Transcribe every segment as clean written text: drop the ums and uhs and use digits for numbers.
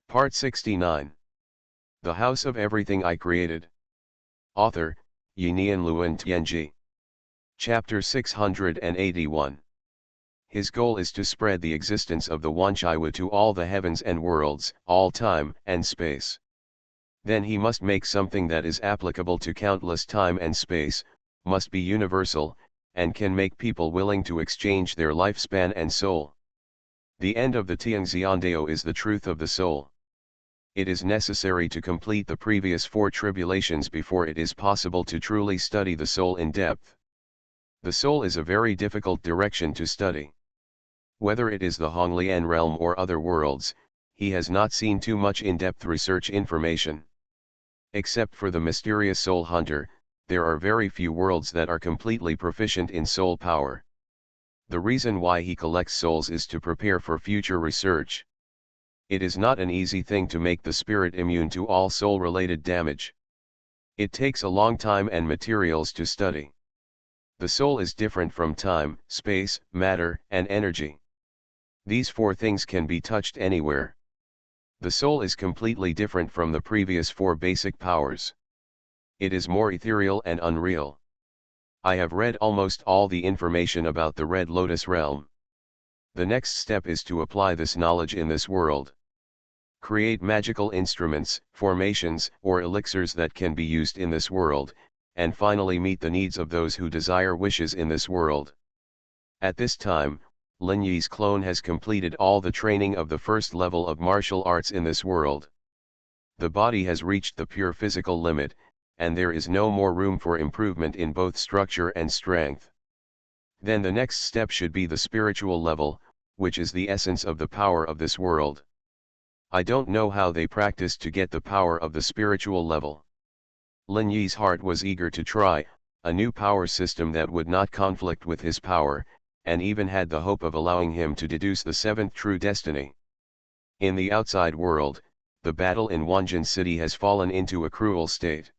Part 69. The House of Everything I Created. Author, Yinian Luan Tianji. Chapter 681. His goal is to spread the existence of the Wanchaiwu to all the heavens and worlds, all time and space. Then he must make something that is applicable to countless time and space, must be universal, and can make people willing to exchange their lifespan and soul. The end of the Tianxiandao is the truth of the soul. It is necessary to complete the previous 4 tribulations before it is possible to truly study the soul in depth. The soul is a very difficult direction to study. Whether it is the Honglian realm or other worlds, he has not seen too much in-depth research information. Except for the mysterious soul hunter, there are very few worlds that are completely proficient in soul power. The reason why he collects souls is to prepare for future research. It is not an easy thing to make the spirit immune to all soul-related damage. It takes a long time and materials to study. The soul is different from time, space, matter, and energy. These 4 things can be touched anywhere. The soul is completely different from the previous 4 basic powers. It is more ethereal and unreal. I have read almost all the information about the Red Lotus realm. The next step is to apply this knowledge in this world. Create magical instruments, formations, or elixirs that can be used in this world, and finally meet the needs of those who desire wishes in this world. At this time, Lin Yi's clone has completed all the training of the first level of martial arts in this world. The body has reached the pure physical limit, and there is no more room for improvement in both structure and strength. Then the next step should be the spiritual level, which is the essence of the power of this world. I don't know how they practice to get the power of the spiritual level. Lin Yi's heart was eager to try a new power system that would not conflict with his power, and even had the hope of allowing him to deduce the 7th true destiny. In the outside world, the battle in Wanjin City has fallen into a cruel state.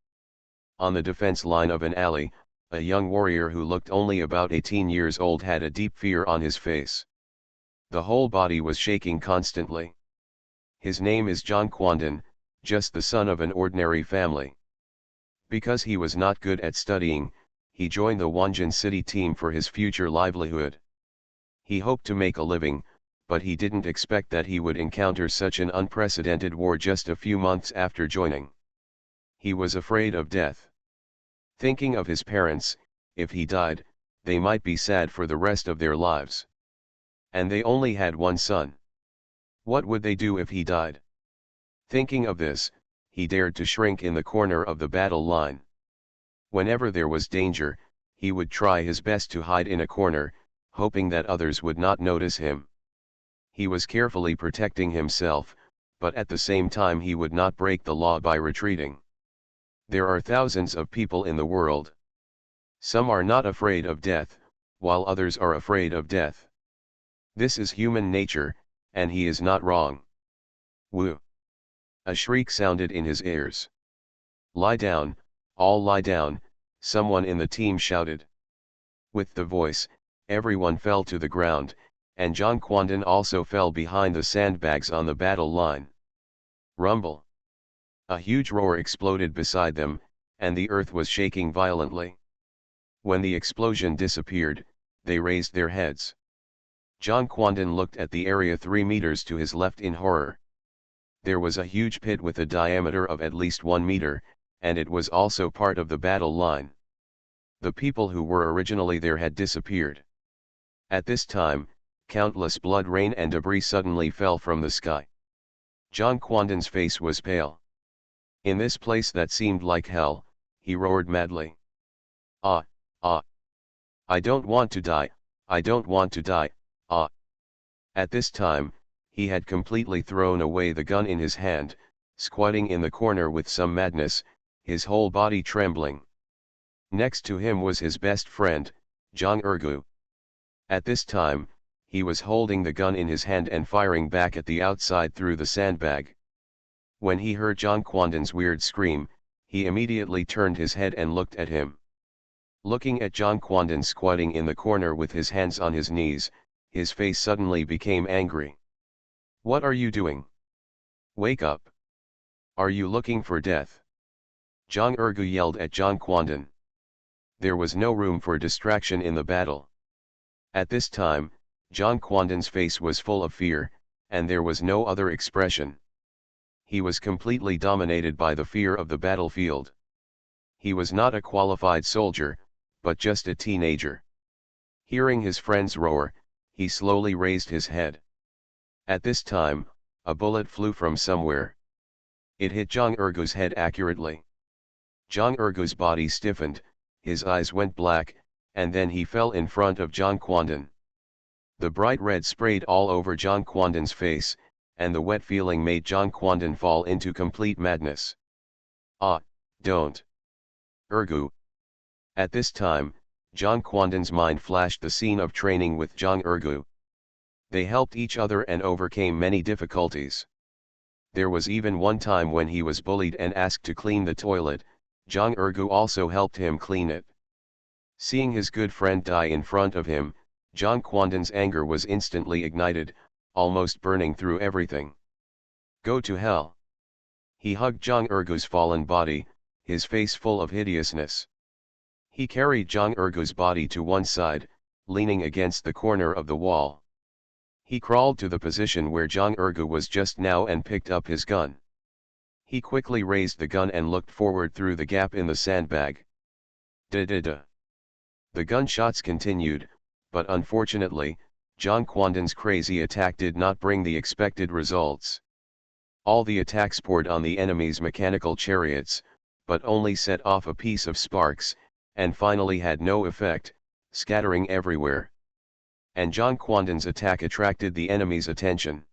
On the defense line of an alley, a young warrior who looked only about 18 years old had a deep fear on his face. The whole body was shaking constantly. His name is Xuanhuan, just the son of an ordinary family. Because he was not good at studying, he joined the Wanjin City team for his future livelihood. He hoped to make a living, but he didn't expect that he would encounter such an unprecedented war just a few months after joining. He was afraid of death. Thinking of his parents, if he died, they might be sad for the rest of their lives. And they only had one son. What would they do if he died? Thinking of this, he dared to shrink in the corner of the battle line. Whenever there was danger, he would try his best to hide in a corner, hoping that others would not notice him. He was carefully protecting himself, but at the same time he would not break the law by retreating. There are thousands of people in the world. Some are not afraid of death, while others are afraid of death. This is human nature, and he is not wrong. Woo! A shriek sounded in his ears. Lie down, all lie down, someone in the team shouted. With the voice, everyone fell to the ground, and Xuanhuan also fell behind the sandbags on the battle line. Rumble! A huge roar exploded beside them, and the earth was shaking violently. When the explosion disappeared, they raised their heads. Xuanhuan looked at the area 3 meters to his left in horror. There was a huge pit with a diameter of at least 1 meter, and it was also part of the battle line. The people who were originally there had disappeared. At this time, countless blood rain and debris suddenly fell from the sky. Xuanhuan's face was pale. In this place that seemed like hell, he roared madly. Ah, ah! I don't want to die, I don't want to die, ah! At this time, he had completely thrown away the gun in his hand, squatting in the corner with some madness, his whole body trembling. Next to him was his best friend, Zhang Ergu. At this time, he was holding the gun in his hand and firing back at the outside through the sandbag. When he heard Xuanhuan's weird scream, he immediately turned his head and looked at him. Looking at Xuanhuan squatting in the corner with his hands on his knees, his face suddenly became angry. What are you doing? Wake up! Are you looking for death? Zhang Ergu yelled at Zhang Quandan. There was no room for distraction in the battle. At this time, Zhang Quandan's face was full of fear, and there was no other expression. He was completely dominated by the fear of the battlefield. He was not a qualified soldier, but just a teenager. Hearing his friends roar, he slowly raised his head. At this time, a bullet flew from somewhere. It hit Zhang Ergu's head accurately. Zhang Ergu's body stiffened, his eyes went black, and then he fell in front of Zhang Quandan. The bright red sprayed all over Zhang Quandan's face, and the wet feeling made Zhang Quandan fall into complete madness. Ah, don't! Ergu! At this time, Zhang Quandan's mind flashed the scene of training with Zhang Ergu. They helped each other and overcame many difficulties. There was even one time when he was bullied and asked to clean the toilet. Zhang Ergu also helped him clean it. Seeing his good friend die in front of him, Zhang Quandan's anger was instantly ignited, almost burning through everything. Go to hell! He hugged Zhang Ergu's fallen body, his face full of hideousness. He carried Zhang Ergu's body to one side, leaning against the corner of the wall. He crawled to the position where Zhang Ergu was just now and picked up his gun. He quickly raised the gun and looked forward through the gap in the sandbag. Da-da-da. The gunshots continued, but unfortunately, Zhang Quandan's crazy attack did not bring the expected results. All the attacks poured on the enemy's mechanical chariots, but only set off a piece of sparks, and finally had no effect, scattering everywhere. And Zhang Quandan's attack attracted the enemy's attention.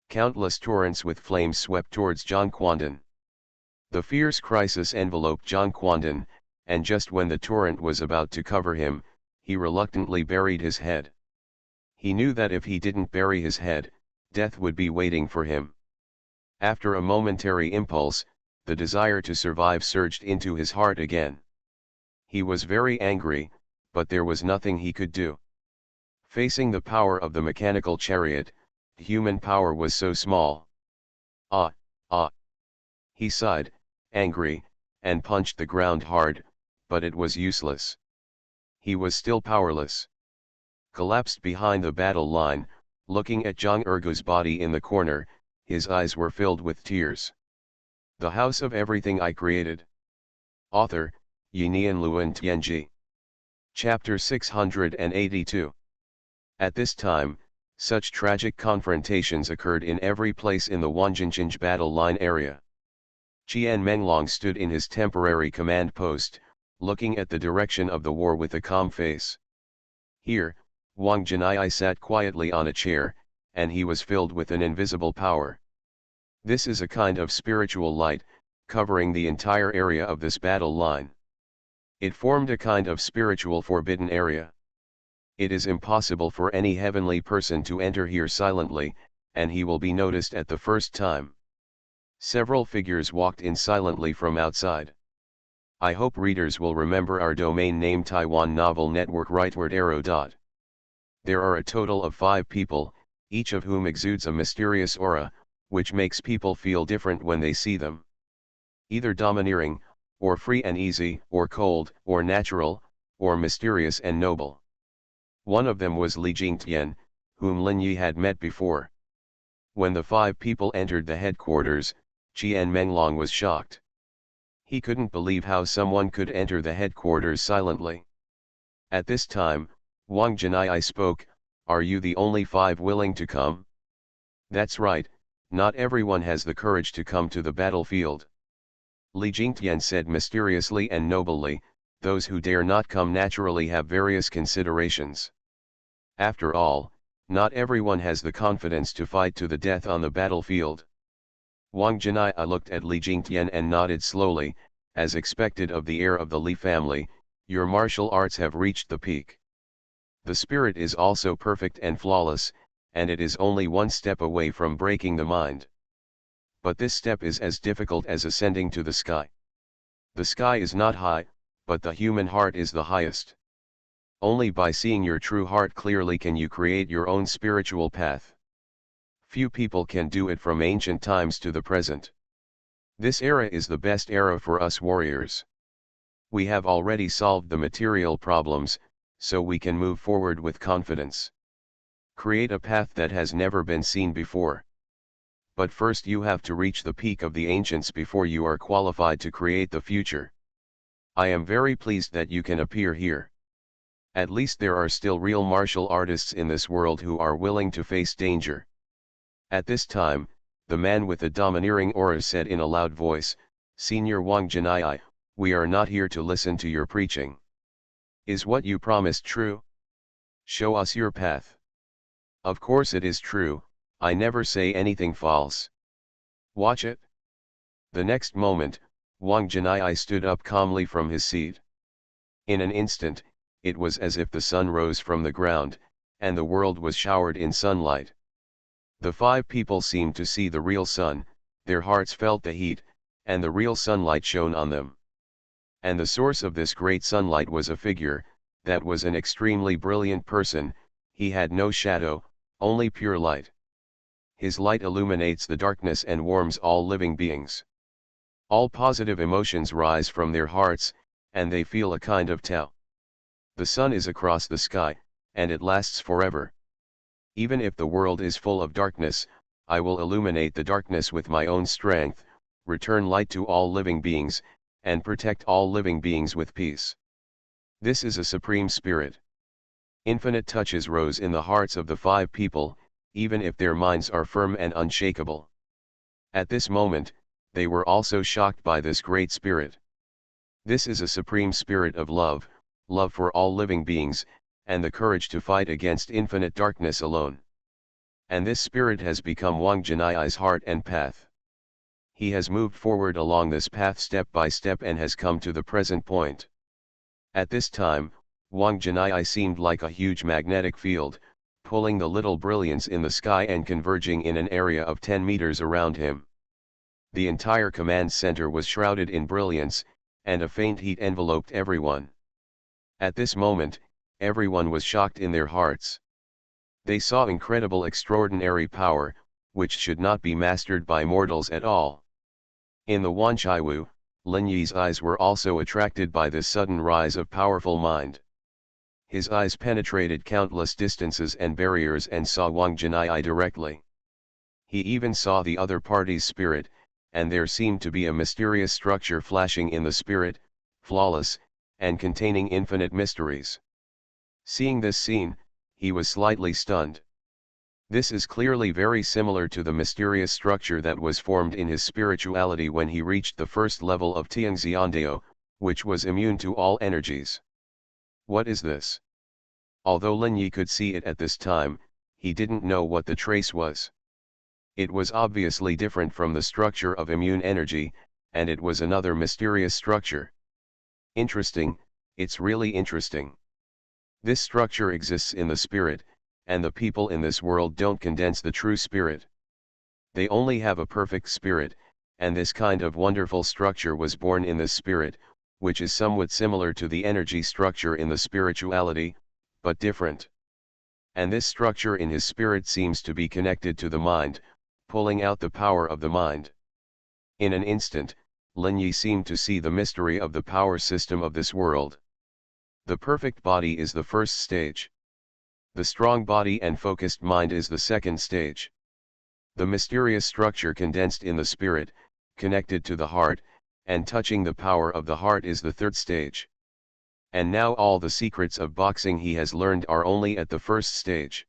Countless torrents with flames swept towards Zhang Quandan. The fierce crisis enveloped Zhang Quandan, and just when the torrent was about to cover him, he reluctantly buried his head. He knew that if he didn't bury his head, death would be waiting for him. After a momentary impulse, the desire to survive surged into his heart again. He was very angry, but there was nothing he could do. Facing the power of the mechanical chariot, human power was so small. Ah, ah! He sighed, angry, and punched the ground hard, but it was useless. He was still powerless. Collapsed behind the battle line, looking at Zhang Ergu's body in the corner, his eyes were filled with tears. The House of Everything I Created. Author, Yinian Luan Tianji. Chapter 682. At this time, such tragic confrontations occurred in every place in the Wanjinchinj battle line area. Qian Menglong stood in his temporary command post, looking at the direction of the war with a calm face. Here, Wang Jinai sat quietly on a chair, and he was filled with an invisible power. This is a kind of spiritual light, covering the entire area of this battle line. It formed a kind of spiritual forbidden area. It is impossible for any heavenly person to enter here silently, and he will be noticed at the first time. Several figures walked in silently from outside. I hope readers will remember our domain name Taiwan Novel Network rightward arrow. There are a total of 5 people, each of whom exudes a mysterious aura, which makes people feel different when they see them. Either domineering, or free and easy, or cold, or natural, or mysterious and noble. One of them was Li Jingtian, whom Lin Yi had met before. When the 5 people entered the headquarters, Qian Menglong was shocked. He couldn't believe how someone could enter the headquarters silently. At this time, Wang Jinai spoke, "Are you the only 5 willing to come?" "That's right, not everyone has the courage to come to the battlefield." Li Jingtian said mysteriously and nobly, "Those who dare not come naturally have various considerations. After all, not everyone has the confidence to fight to the death on the battlefield." Wang Jinai looked at Li Jingtian and nodded slowly, as expected of the heir of the Li family. "Your martial arts have reached the peak. The spirit is also perfect and flawless, and it is only one step away from breaking the mind. But this step is as difficult as ascending to the sky. The sky is not high, but the human heart is the highest. Only by seeing your true heart clearly can you create your own spiritual path. Few people can do it from ancient times to the present. This era is the best era for us warriors. We have already solved the material problems, so we can move forward with confidence. Create a path that has never been seen before. But first you have to reach the peak of the ancients before you are qualified to create the future. I am very pleased that you can appear here. At least there are still real martial artists in this world who are willing to face danger. At this time, the man with the domineering aura said in a loud voice, "Senior Wang Jinai, we are not here to listen to your preaching. Is what you promised true? Show us your path." "Of course it is true, I never say anything false." "Watch it." The next moment, Wang Jinai stood up calmly from his seat. In an instant, it was as if the sun rose from the ground, and the world was showered in sunlight. The 5 people seemed to see the real sun, their hearts felt the heat, and the real sunlight shone on them. And the source of this great sunlight was a figure, that was an extremely brilliant person. He had no shadow, only pure light. His light illuminates the darkness and warms all living beings. All positive emotions rise from their hearts, and they feel a kind of Tao. The sun is across the sky, and it lasts forever. Even if the world is full of darkness, I will illuminate the darkness with my own strength, return light to all living beings, and protect all living beings with peace. This is a supreme spirit. Infinite touches rose in the hearts of the 5 people, even if their minds are firm and unshakable. At this moment, they were also shocked by this great spirit. This is a supreme spirit of love, love for all living beings, and the courage to fight against infinite darkness alone. And this spirit has become Wang Jinai's heart and path. He has moved forward along this path step by step and has come to the present point. At this time, Wang Jinai seemed like a huge magnetic field, pulling the little brilliance in the sky and converging in an area of 10 meters around him. The entire command center was shrouded in brilliance, and a faint heat enveloped everyone. At this moment, everyone was shocked in their hearts. They saw incredible extraordinary power, which should not be mastered by mortals at all. In the Wanchaiwu, Lin Yi's eyes were also attracted by this sudden rise of powerful mind. His eyes penetrated countless distances and barriers and saw Wang Jinai directly. He even saw the other party's spirit, and there seemed to be a mysterious structure flashing in the spirit, flawless, and containing infinite mysteries. Seeing this scene, he was slightly stunned. This is clearly very similar to the mysterious structure that was formed in his spirituality when he reached the first level of Tianxiandao, which was immune to all energies. What is this? Although Lin Yi could see it at this time, he didn't know what the trace was. It was obviously different from the structure of immune energy, and it was another mysterious structure. Interesting, it's really interesting. This structure exists in the spirit, and the people in this world don't condense the true spirit. They only have a perfect spirit, and this kind of wonderful structure was born in this spirit, which is somewhat similar to the energy structure in the spirituality, but different. And this structure in his spirit seems to be connected to the mind, pulling out the power of the mind. In an instant, Lin Yi seemed to see the mystery of the power system of this world. The perfect body is the first stage. The strong body and focused mind is the second stage. The mysterious structure condensed in the spirit, connected to the heart, and touching the power of the heart is the third stage. And now all the secrets of boxing he has learned are only at the first stage.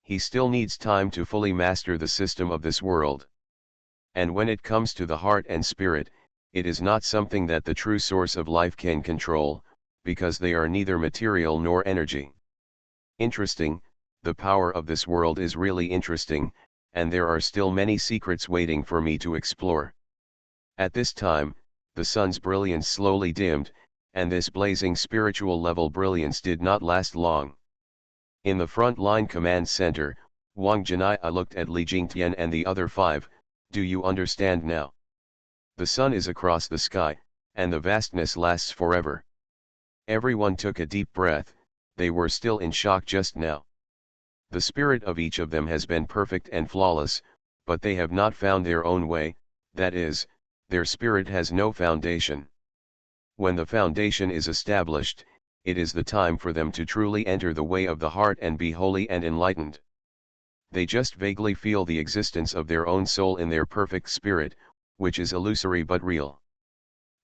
He still needs time to fully master the system of this world. And when it comes to the heart and spirit, it is not something that the true source of life can control, because they are neither material nor energy. Interesting, the power of this world is really interesting, and there are still many secrets waiting for me to explore. At this time, the sun's brilliance slowly dimmed, and this blazing spiritual level brilliance did not last long. In the front line command center, Wang Jinai looked at Li Jingtian and the other 5, "Do you understand now? The sun is across the sky, and the vastness lasts forever." Everyone took a deep breath, they were still in shock just now. The spirit of each of them has been perfect and flawless, but they have not found their own way, that is, their spirit has no foundation. When the foundation is established, it is the time for them to truly enter the way of the heart and be holy and enlightened. They just vaguely feel the existence of their own soul in their perfect spirit, which is illusory but real.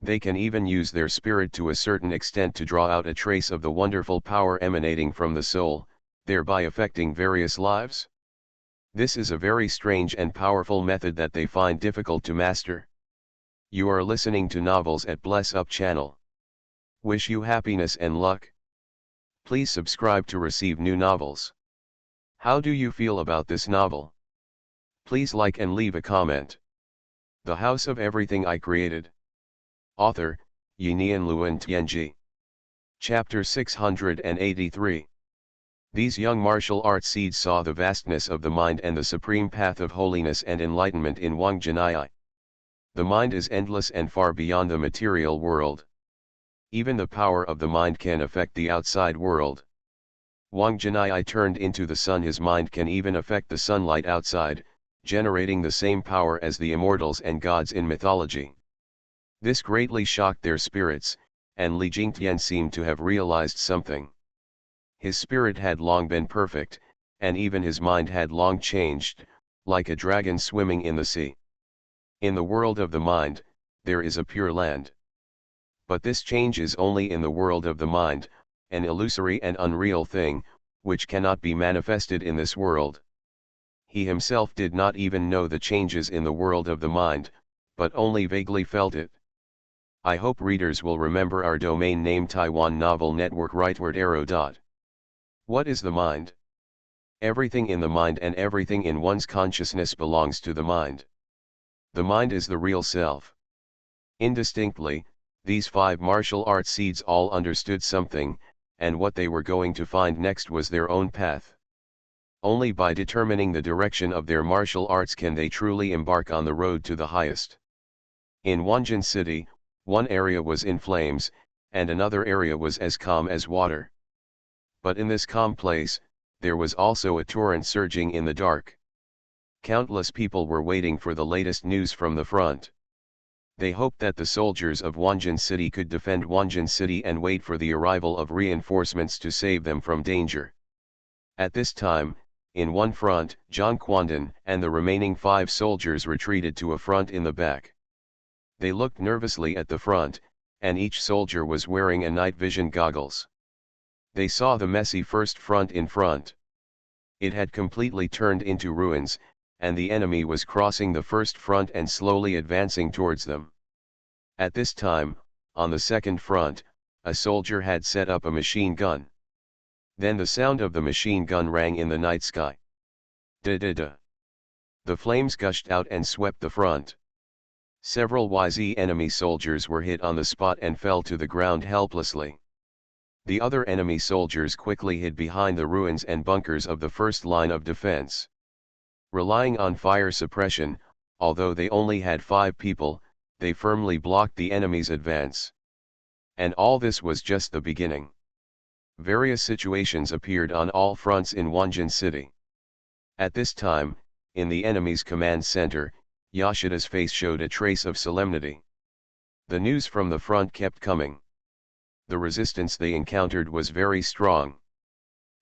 They can even use their spirit to a certain extent to draw out a trace of the wonderful power emanating from the soul, thereby affecting various lives. This is a very strange and powerful method that they find difficult to master. You are listening to Novels at Bless Up channel. Wish you happiness and luck. Please subscribe to receive new novels. How do you feel about this novel? Please like and leave a comment. The House of Everything I Created. Author, Xuanhuan Luan Tianji. Chapter 683. These young martial arts seeds saw the vastness of the mind and the supreme path of holiness and enlightenment in Wang Jinai. The mind is endless and far beyond the material world. Even the power of the mind can affect the outside world. Wang Jinai turned into the sun. His mind can even affect the sunlight outside, generating the same power as the immortals and gods in mythology. This greatly shocked their spirits, and Li Jingtian seemed to have realized something. His spirit had long been perfect, and even his mind had long changed, like a dragon swimming in the sea. In the world of the mind, there is a pure land. But this change is only in the world of the mind, an illusory and unreal thing, which cannot be manifested in this world. He himself did not even know the changes in the world of the mind, but only vaguely felt it. I hope readers will remember our domain name Taiwan Novel Network rightward arrow. What is the mind? Everything in the mind and everything in one's consciousness belongs to the mind. The mind is the real self. Indistinctly, these 5 martial arts seeds all understood something, and what they were going to find next was their own path. Only by determining the direction of their martial arts can they truly embark on the road to the highest. In Wanjin City, one area was in flames, and another area was as calm as water. But in this calm place, there was also a torrent surging in the dark. Countless people were waiting for the latest news from the front. They hoped that the soldiers of Wanjin City could defend Wanjin City and wait for the arrival of reinforcements to save them from danger. At this time, in one front, Zhang Quandan and the remaining 5 soldiers retreated to a front in the back. They looked nervously at the front, and each soldier was wearing a night vision goggles. They saw the messy first front in front. It had completely turned into ruins, and the enemy was crossing the first front and slowly advancing towards them. At this time, on the second front, a soldier had set up a machine gun. Then the sound of the machine gun rang in the night sky. Da-da-da. The flames gushed out and swept the front. Several YZ enemy soldiers were hit on the spot and fell to the ground helplessly. The other enemy soldiers quickly hid behind the ruins and bunkers of the first line of defense. Relying on fire suppression, although they only had 5 people, they firmly blocked the enemy's advance. And all this was just the beginning. Various situations appeared on all fronts in Wanjin City. At this time, in the enemy's command center, Yashida's face showed a trace of solemnity. The news from the front kept coming. The resistance they encountered was very strong.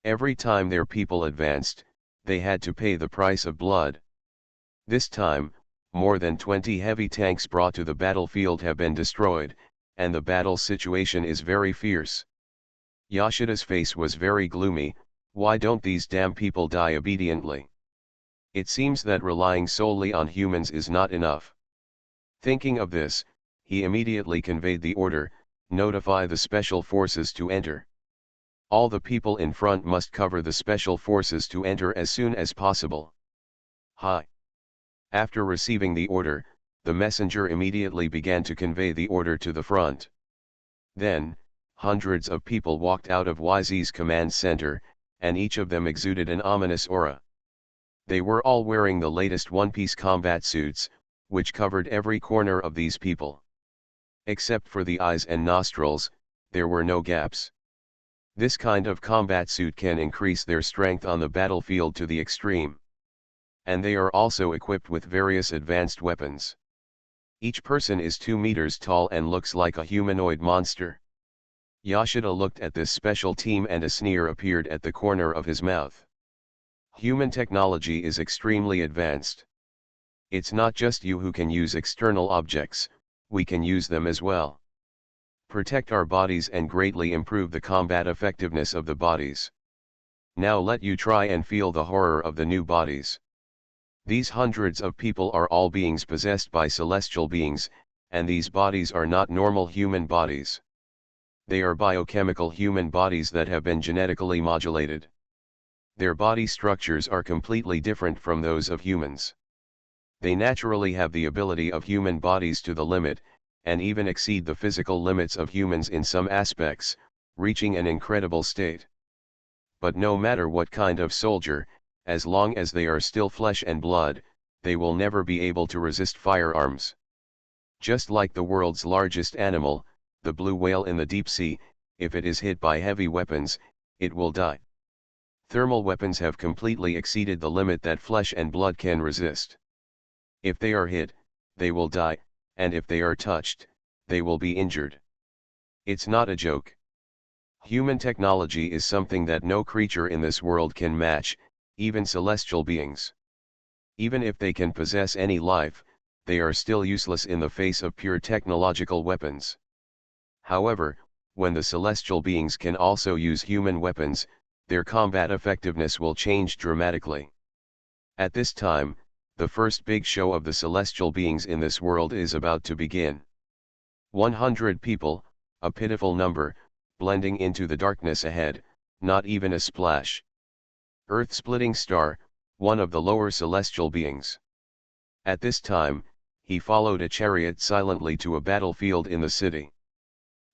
Every time their people advanced, they had to pay the price of blood. This time, more than 20 heavy tanks brought to the battlefield have been destroyed, and the battle situation is very fierce. Yashida's face was very gloomy. Why don't these damn people die obediently? It seems that relying solely on humans is not enough. Thinking of this, he immediately conveyed the order, notify the special forces to enter. All the people in front must cover the special forces to enter as soon as possible. Hi. After receiving the order, the messenger immediately began to convey the order to the front. Then, hundreds of people walked out of YZ's command center, and each of them exuded an ominous aura. They were all wearing the latest one-piece combat suits, which covered every corner of these people. Except for the eyes and nostrils, there were no gaps. This kind of combat suit can increase their strength on the battlefield to the extreme. And they are also equipped with various advanced weapons. Each person is 2 meters tall and looks like a humanoid monster. Yoshida looked at this special team and a sneer appeared at the corner of his mouth. Human technology is extremely advanced. It's not just you who can use external objects, we can use them as well. Protect our bodies and greatly improve the combat effectiveness of the bodies. Now let you try and feel the horror of the new bodies. These hundreds of people are all beings possessed by celestial beings, and these bodies are not normal human bodies. They are biochemical human bodies that have been genetically modulated. Their body structures are completely different from those of humans. They naturally have the ability of human bodies to the limit, and even exceed the physical limits of humans in some aspects, reaching an incredible state. But no matter what kind of soldier, as long as they are still flesh and blood, they will never be able to resist firearms. Just like the world's largest animal, the blue whale in the deep sea, if it is hit by heavy weapons, it will die. Thermal weapons have completely exceeded the limit that flesh and blood can resist. If they are hit, they will die, and if they are touched, they will be injured. It's not a joke. Human technology is something that no creature in this world can match, even celestial beings. Even if they can possess any life, they are still useless in the face of pure technological weapons. However, when the celestial beings can also use human weapons, their combat effectiveness will change dramatically. At this time, the first big show of the celestial beings in this world is about to begin. 100 people, a pitiful number, blending into the darkness ahead, not even a splash. Earth-splitting star, one of the lower celestial beings. At this time, he followed a chariot silently to a battlefield in the city.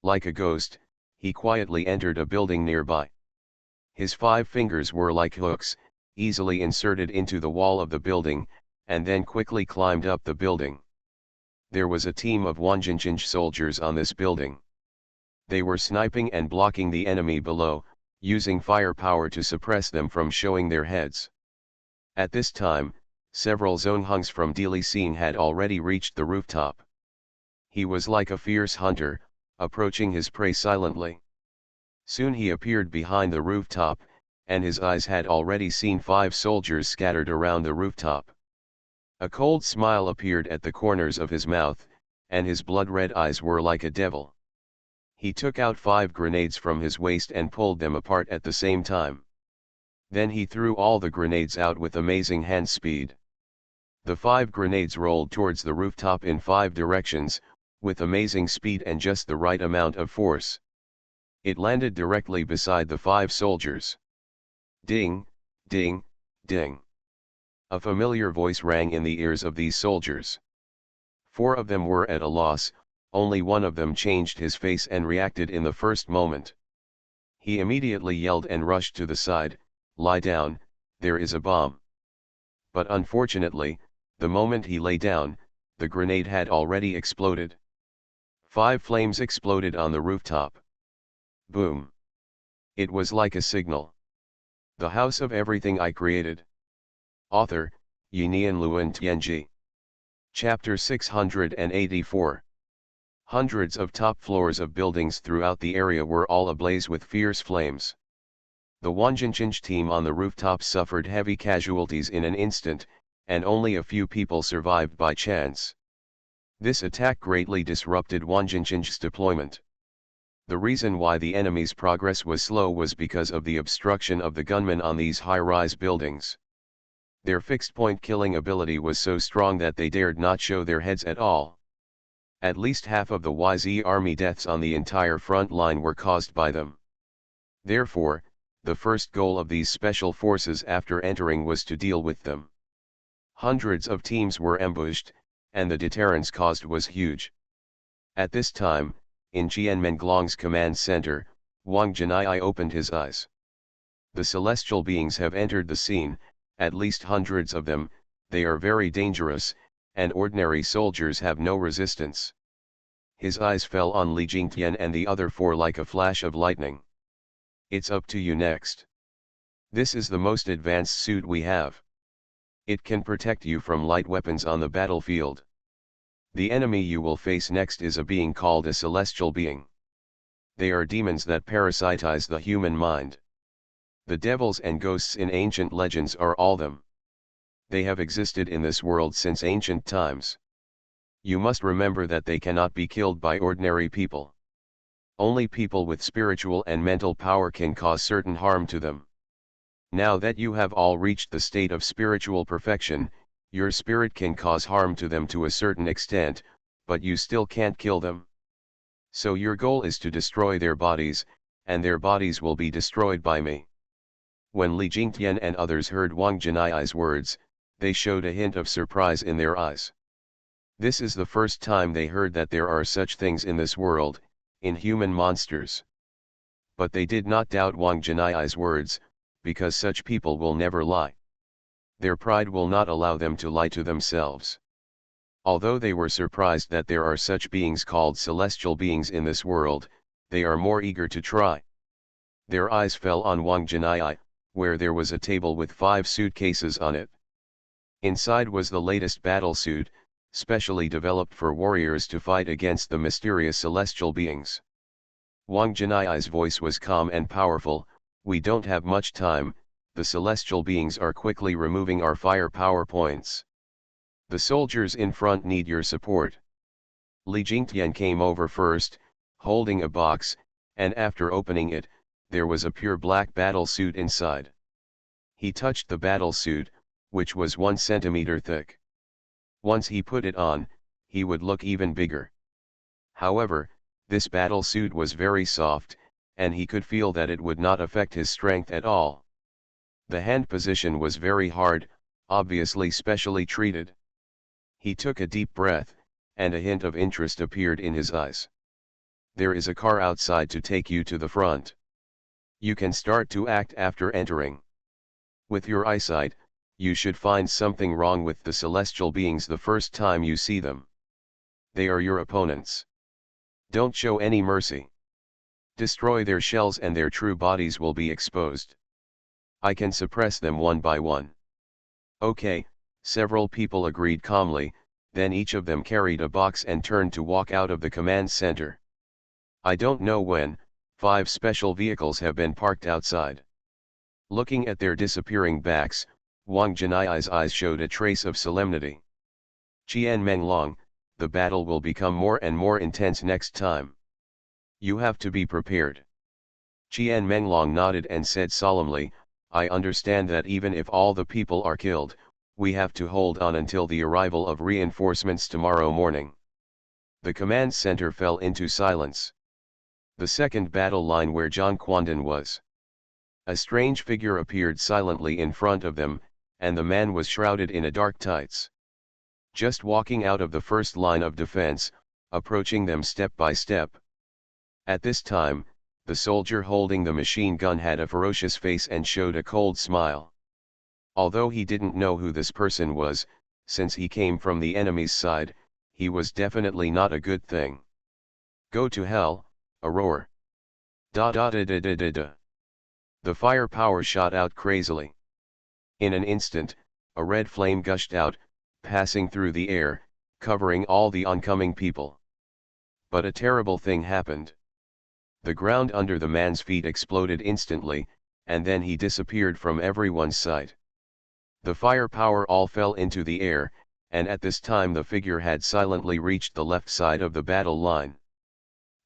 Like a ghost, he quietly entered a building nearby. His 5 fingers were like hooks, easily inserted into the wall of the building, and then quickly climbed up the building. There was a team of Wanjinchinj soldiers on this building. They were sniping and blocking the enemy below, using firepower to suppress them from showing their heads. At this time, several Zonghungs from Dili Scene had already reached the rooftop. He was like a fierce hunter, approaching his prey silently. Soon he appeared behind the rooftop, and his eyes had already seen 5 soldiers scattered around the rooftop. A cold smile appeared at the corners of his mouth, and his blood-red eyes were like a devil. He took out 5 grenades from his waist and pulled them apart at the same time. Then he threw all the grenades out with amazing hand speed. The 5 grenades rolled towards the rooftop in 5 directions, with amazing speed and just the right amount of force. It landed directly beside the 5 soldiers. Ding, ding, ding. A familiar voice rang in the ears of these soldiers. 4 of them were at a loss, only one of them changed his face and reacted in the first moment. He immediately yelled and rushed to the side, "Lie down, there is a bomb." But unfortunately, the moment he lay down, the grenade had already exploded. 5 flames exploded on the rooftop. Boom. It was like a signal. The house of everything I created. Author, Yinian Luan Tianji. Chapter 684. Hundreds of top floors of buildings throughout the area were all ablaze with fierce flames. The Wanjinchinj team on the rooftop suffered heavy casualties in an instant, and only a few people survived by chance. This attack greatly disrupted Wanjinchinj's deployment. The reason why the enemy's progress was slow was because of the obstruction of the gunmen on these high-rise buildings. Their fixed-point killing ability was so strong that they dared not show their heads at all. At least half of the YZ army deaths on the entire front line were caused by them. Therefore, the first goal of these special forces after entering was to deal with them. Hundreds of teams were ambushed, and the deterrence caused was huge. At this time, in Jianmenglong's command center, Wang Jinai opened his eyes. The celestial beings have entered the scene, at least hundreds of them, they are very dangerous, and ordinary soldiers have no resistance. His eyes fell on Li Jingtian and the other 4 like a flash of lightning. It's up to you next. This is the most advanced suit we have. It can protect you from light weapons on the battlefield. The enemy you will face next is a being called a celestial being. They are demons that parasitize the human mind. The devils and ghosts in ancient legends are all them. They have existed in this world since ancient times. You must remember that they cannot be killed by ordinary people. Only people with spiritual and mental power can cause certain harm to them. Now that you have all reached the state of spiritual perfection, your spirit can cause harm to them to a certain extent, but you still can't kill them. So your goal is to destroy their bodies, and their bodies will be destroyed by me. When Li Jingtian and others heard Wang Jinai's words, they showed a hint of surprise in their eyes. This is the first time they heard that there are such things in this world, inhuman monsters. But they did not doubt Wang Jinai's words, because such people will never lie. Their pride will not allow them to lie to themselves. Although they were surprised that there are such beings called celestial beings in this world, they are more eager to try. Their eyes fell on Wang Jinai, where there was a table with 5 suitcases on it. Inside was the latest battle suit, specially developed for warriors to fight against the mysterious celestial beings. Wang Jinai's voice was calm and powerful. We don't have much time, the celestial beings are quickly removing our firepower points. The soldiers in front need your support. Li Jingtian came over first, holding a box, and after opening it, there was a pure black battle suit inside. He touched the battle suit, which was 1 centimeter thick. Once he put it on, he would look even bigger. However, this battle suit was very soft, and he could feel that it would not affect his strength at all. The hand position was very hard, obviously specially treated. He took a deep breath, and a hint of interest appeared in his eyes. There is a car outside to take you to the front. You can start to act after entering. With your eyesight, you should find something wrong with the celestial beings the first time you see them. They are your opponents. Don't show any mercy. Destroy their shells and their true bodies will be exposed. I can suppress them one by one. Okay, several people agreed calmly, then each of them carried a box and turned to walk out of the command center. I don't know when, 5 special vehicles have been parked outside. Looking at their disappearing backs, Wang Jinai's eyes showed a trace of solemnity. Qian Menglong, the battle will become more and more intense next time. You have to be prepared. Qian Menglong nodded and said solemnly, I understand that even if all the people are killed, we have to hold on until the arrival of reinforcements tomorrow morning. The command center fell into silence. The second battle line where Zhang Quandan was. A strange figure appeared silently in front of them, and the man was shrouded in a dark tights. Just walking out of the first line of defense, approaching them step by step. At this time, the soldier holding the machine gun had a ferocious face and showed a cold smile. Although he didn't know who this person was, since he came from the enemy's side, he was definitely not a good thing. Go to hell, a roar. Da da da da da da da. The firepower shot out crazily. In an instant, a red flame gushed out, passing through the air, covering all the oncoming people. But a terrible thing happened. The ground under the man's feet exploded instantly, and then he disappeared from everyone's sight. The firepower all fell into the air, and at this time the figure had silently reached the left side of the battle line.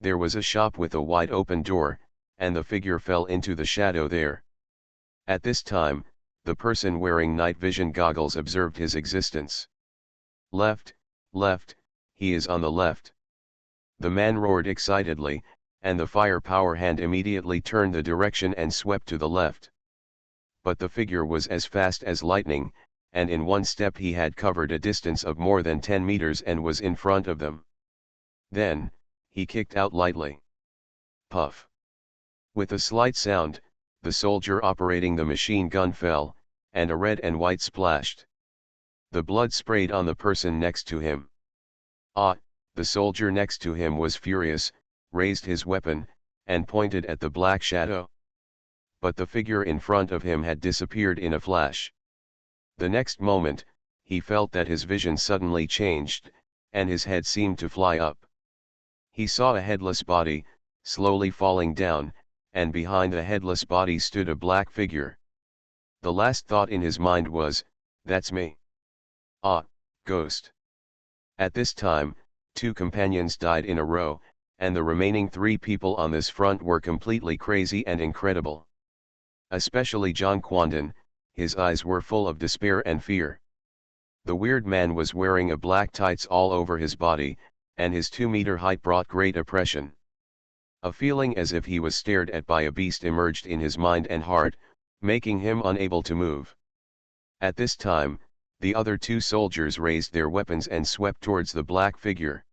There was a shop with a wide open door, and the figure fell into the shadow there. At this time, the person wearing night vision goggles observed his existence. Left, left, he is on the left. The man roared excitedly, and the firepower hand immediately turned the direction and swept to the left. But the figure was as fast as lightning, and in one step he had covered a distance of more than 10 meters and was in front of them. Then, he kicked out lightly. Puff. With a slight sound, the soldier operating the machine gun fell, and a red and white splashed. The blood sprayed on the person next to him. Ah, the soldier next to him was furious, raised his weapon, and pointed at the black shadow. but the figure in front of him had disappeared in a flash. The next moment, he felt that his vision suddenly changed, and his head seemed to fly up. He saw a headless body, slowly falling down, and behind the headless body stood a black figure. The last thought in his mind was, "That's me. Ah, ghost." At this time, 2 companions died in a row, and the remaining 3 people on this front were completely crazy and incredible. Especially Xuanhuan, his eyes were full of despair and fear. The weird man was wearing a black tights all over his body, and his 2-meter height brought great oppression. A feeling as if he was stared at by a beast emerged in his mind and heart, making him unable to move. At this time, the other 2 soldiers raised their weapons and swept towards the black figure.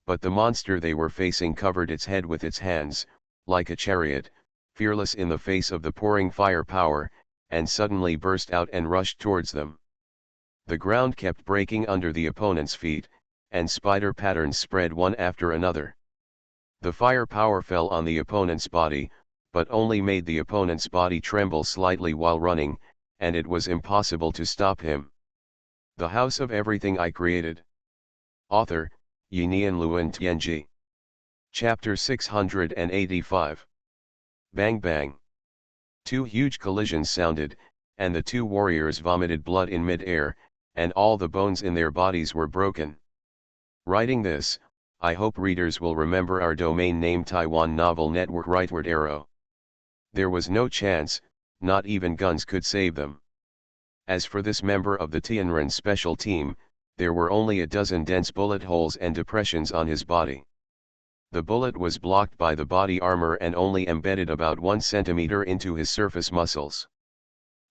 But the monster they were facing covered its head with its hands, like a chariot, fearless in the face of the pouring fire power, and suddenly burst out and rushed towards them. The ground kept breaking under the opponent's feet, and spider patterns spread one after another. The fire power fell on the opponent's body, but only made the opponent's body tremble slightly while running, and it was impossible to stop him. The House of Everything I Created. Author, Yinian Luan Tianji. Chapter 685. Bang bang. 2 huge collisions sounded, and the 2 warriors vomited blood in mid-air, and all the bones in their bodies were broken. Writing this, I hope readers will remember our domain name Taiwan Novel Network Rightward Arrow. There was no chance, not even guns could save them. As for this member of the Tianren special team, there were only a dozen dense bullet holes and depressions on his body. The bullet was blocked by the body armor and only embedded about 1 centimeter into his surface muscles.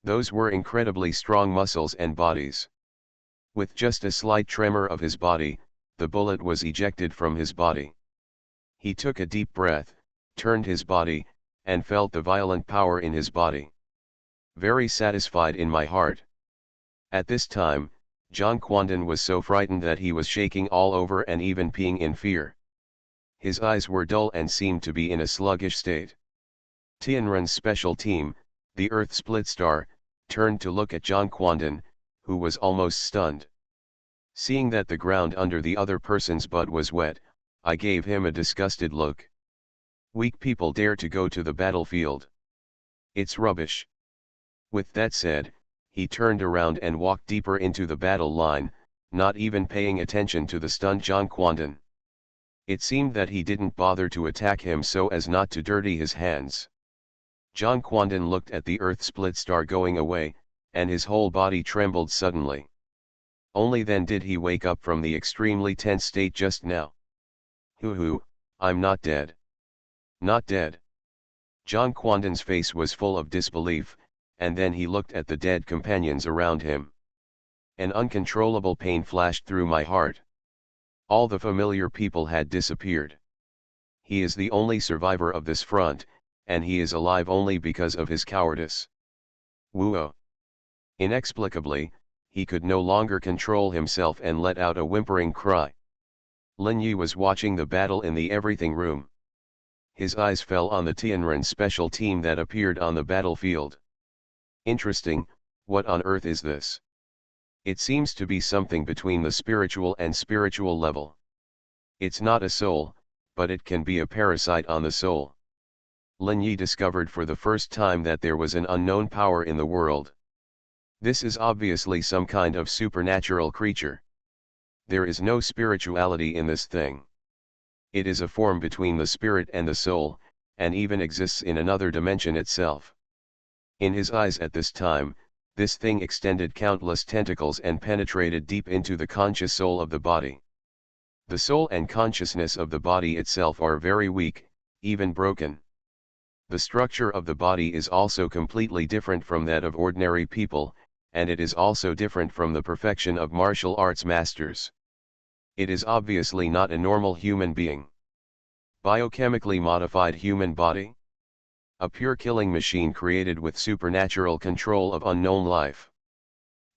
Those were incredibly strong muscles and bodies. With just a slight tremor of his body, the bullet was ejected from his body. He took a deep breath, turned his body, and felt the violent power in his body. Very satisfied in my heart. At this time, Xuanhuan was so frightened that he was shaking all over and even peeing in fear. His eyes were dull and seemed to be in a sluggish state. Tianren's special team, the Earth Split Star, turned to look at Xuanhuan, who was almost stunned. Seeing that the ground under the other person's butt was wet, I gave him a disgusted look. Weak people dare to go to the battlefield. It's rubbish. With that said, he turned around and walked deeper into the battle line, not even paying attention to the stunned Xuanhuan. It seemed that he didn't bother to attack him so as not to dirty his hands. Xuanhuan looked at the Earth Split Star going away, and his whole body trembled suddenly. Only then did he wake up from the extremely tense state just now. Hoo, I'm not dead. Not dead. Xuanhuan's face was full of disbelief, and then he looked at the dead companions around him. An uncontrollable pain flashed through my heart. All the familiar people had disappeared. He is the only survivor of this front, and he is alive only because of his cowardice. Woo-oh. Inexplicably, he could no longer control himself and let out a whimpering cry. Lin Yi was watching the battle in the everything room. His eyes fell on the Tianren special team that appeared on the battlefield. Interesting, what on earth is this? It seems to be something between the spiritual and spiritual level. It's not a soul, but it can be a parasite on the soul. Lin Yi discovered for the first time that there was an unknown power in the world. This is obviously some kind of supernatural creature. There is no spirituality in this thing. It is a form between the spirit and the soul, and even exists in another dimension itself. In his eyes at this time, this thing extended countless tentacles and penetrated deep into the conscious soul of the body. The soul and consciousness of the body itself are very weak, even broken. The structure of the body is also completely different from that of ordinary people, and it is also different from the perfection of martial arts masters. It is obviously not a normal human being. Biochemically modified human body? A pure killing machine created with supernatural control of unknown life.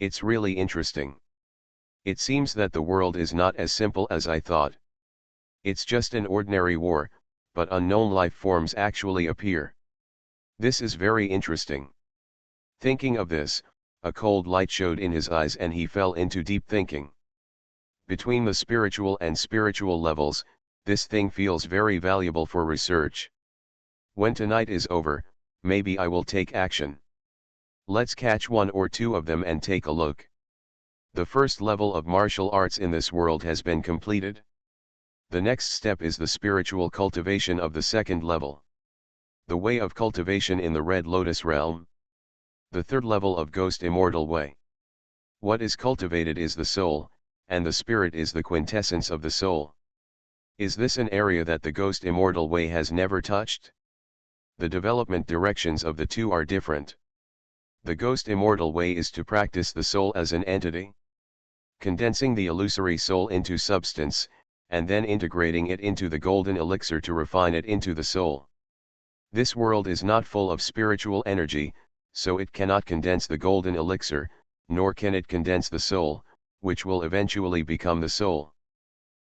It's really interesting. It seems that the world is not as simple as I thought. It's just an ordinary war, but unknown life forms actually appear. This is very interesting. Thinking of this, a cold light showed in his eyes and he fell into deep thinking. Between the spiritual and spiritual levels, this thing feels very valuable for research. When tonight is over, maybe I will take action. Let's catch one or two of them and take a look. The first level of martial arts in this world has been completed. The next step is the spiritual cultivation of the second level. The way of cultivation in the Red Lotus realm. The third level of Ghost Immortal Way. What is cultivated is the soul, and the spirit is the quintessence of the soul. Is this an area that the Ghost Immortal Way has never touched? The development directions of the two are different. The Ghost Immortal Way is to practice the soul as an entity, condensing the illusory soul into substance, and then integrating it into the golden elixir to refine it into the soul. This world is not full of spiritual energy, so it cannot condense the golden elixir, nor can it condense the soul, which will eventually become the soul.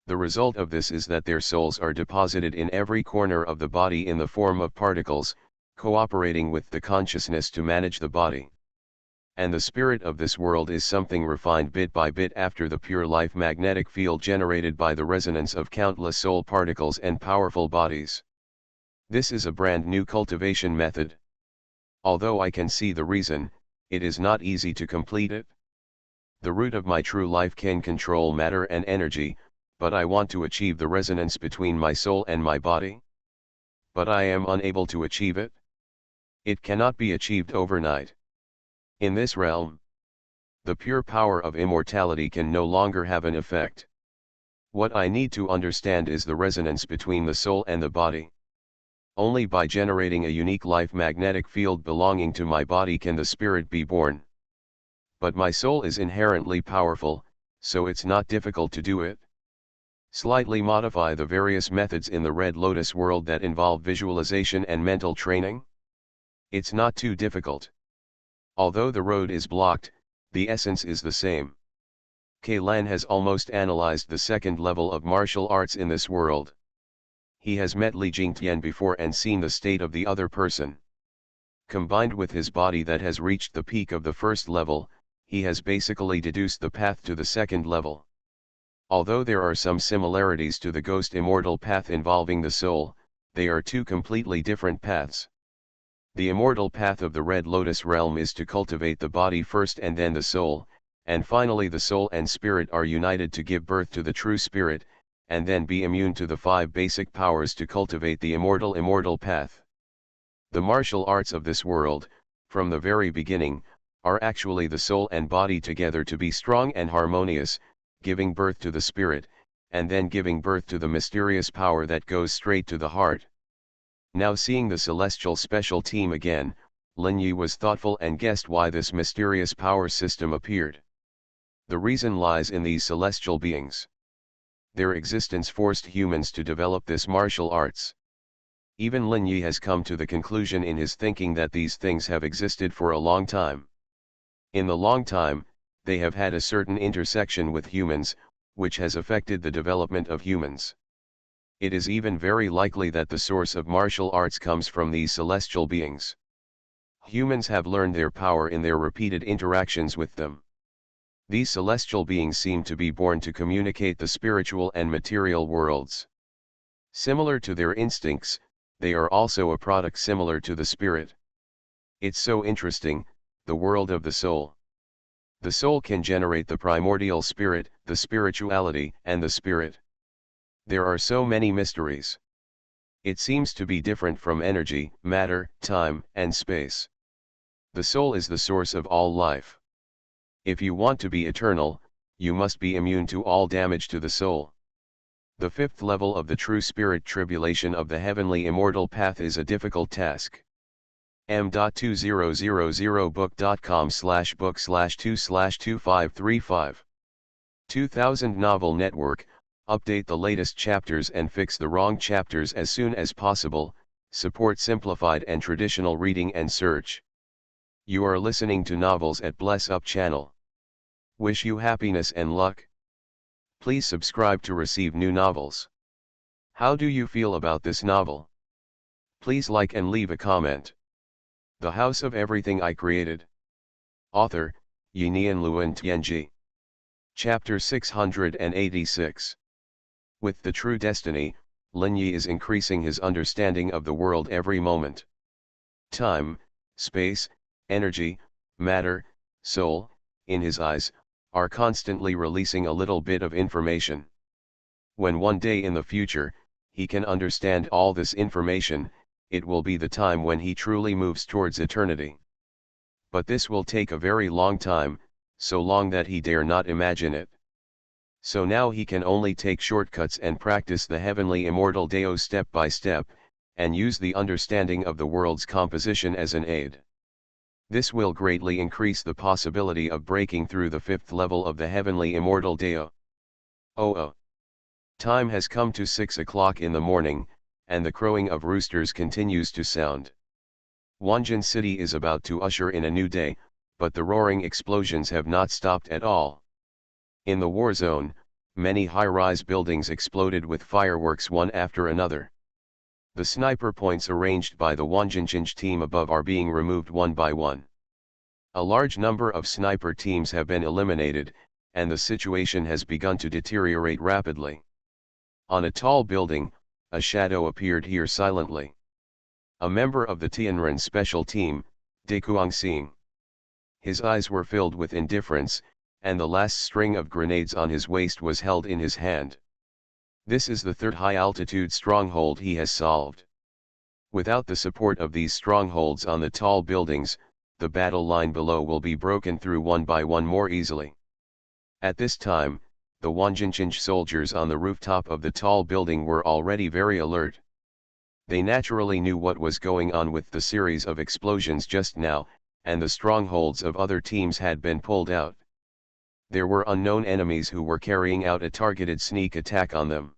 The result of this is that their souls are deposited in every corner of the body in the form of particles, cooperating with the consciousness to manage the body. And the spirit of this world is something refined bit by bit after the pure life magnetic field generated by the resonance of countless soul particles and powerful bodies. This is a brand new cultivation method. Although I can see the reason, it is not easy to complete it. The root of my true life can control matter and energy, but I want to achieve the resonance between my soul and my body. But I am unable to achieve it. It cannot be achieved overnight. In this realm, the pure power of immortality can no longer have an effect. What I need to understand is the resonance between the soul and the body. Only by generating a unique life magnetic field belonging to my body can the spirit be born. But my soul is inherently powerful, so it's not difficult to do it. Slightly modify the various methods in the Red Lotus world that involve visualization and mental training. It's not too difficult. Although the road is blocked, the essence is the same. Kailan has almost analyzed the second level of martial arts in this world. He has met Li Jingtian before and seen the state of the other person. Combined with his body that has reached the peak of the first level, he has basically deduced the path to the second level. Although there are some similarities to the Ghost Immortal path involving the soul, they are two completely different paths. The immortal path of the Red Lotus realm is to cultivate the body first and then the soul, and finally the soul and spirit are united to give birth to the true spirit, and then be immune to the 5 basic powers to cultivate the immortal path. The martial arts of this world, from the very beginning, are actually the soul and body together to be strong and harmonious, giving birth to the spirit, and then giving birth to the mysterious power that goes straight to the heart. Now seeing the celestial special team again, Lin Yi was thoughtful and guessed why this mysterious power system appeared. The reason lies in these celestial beings. Their existence forced humans to develop this martial arts. Even Lin Yi has come to the conclusion in his thinking that these things have existed for a long time. In the long time, they have had a certain intersection with humans, which has affected the development of humans. It is even very likely that the source of martial arts comes from these celestial beings. Humans have learned their power in their repeated interactions with them. These celestial beings seem to be born to communicate the spiritual and material worlds. Similar to their instincts, they are also a product similar to the spirit. It's so interesting, the world of the soul. The soul can generate the primordial spirit, the spirituality, and the spirit. There are so many mysteries. It seems to be different from energy, matter, time, and space. The soul is the source of all life. If you want to be eternal, you must be immune to all damage to the soul. The 5th level of the true spirit tribulation of the heavenly immortal path is a difficult task. m.2000book.com/book/2/2535 2000 Novel Network, update the latest chapters and fix the wrong chapters as soon as possible, support simplified and traditional reading and search. You are listening to Novels at Bless Up channel. Wish you happiness and luck. Please subscribe to receive new novels. How do you feel about this novel? Please like and leave a comment. The House of Everything I Created. Author, Yinian Luan Tianji. Chapter 686. With the true destiny, Lin Yi is increasing his understanding of the world every moment. Time, space, energy, matter, soul, in his eyes, are constantly releasing a little bit of information. When one day in the future, he can understand all this information, it will be the time when he truly moves towards eternity. But this will take a very long time, so long that he dare not imagine it. So now he can only take shortcuts and practice the heavenly immortal Dao step by step, and use the understanding of the world's composition as an aid. This will greatly increase the possibility of breaking through the fifth level of the heavenly immortal Dao. Oh. Time has come to 6 o'clock in the morning, and the crowing of roosters continues to sound. Wanjin City is about to usher in a new day, but the roaring explosions have not stopped at all. In the war zone, many high-rise buildings exploded with fireworks one after another. The sniper points arranged by the Wanjinchinj team above are being removed one by one. A large number of sniper teams have been eliminated, and the situation has begun to deteriorate rapidly. On a tall building, a shadow appeared here silently. A member of the Tianren special team, De Kuangxing. His eyes were filled with indifference, and the last string of grenades on his waist was held in his hand. This is the third high-altitude stronghold he has solved. Without the support of these strongholds on the tall buildings, the battle line below will be broken through one by one more easily. At this time, the Wanjinchinj soldiers on the rooftop of the tall building were already very alert. They naturally knew what was going on with the series of explosions just now, and the strongholds of other teams had been pulled out. There were unknown enemies who were carrying out a targeted sneak attack on them.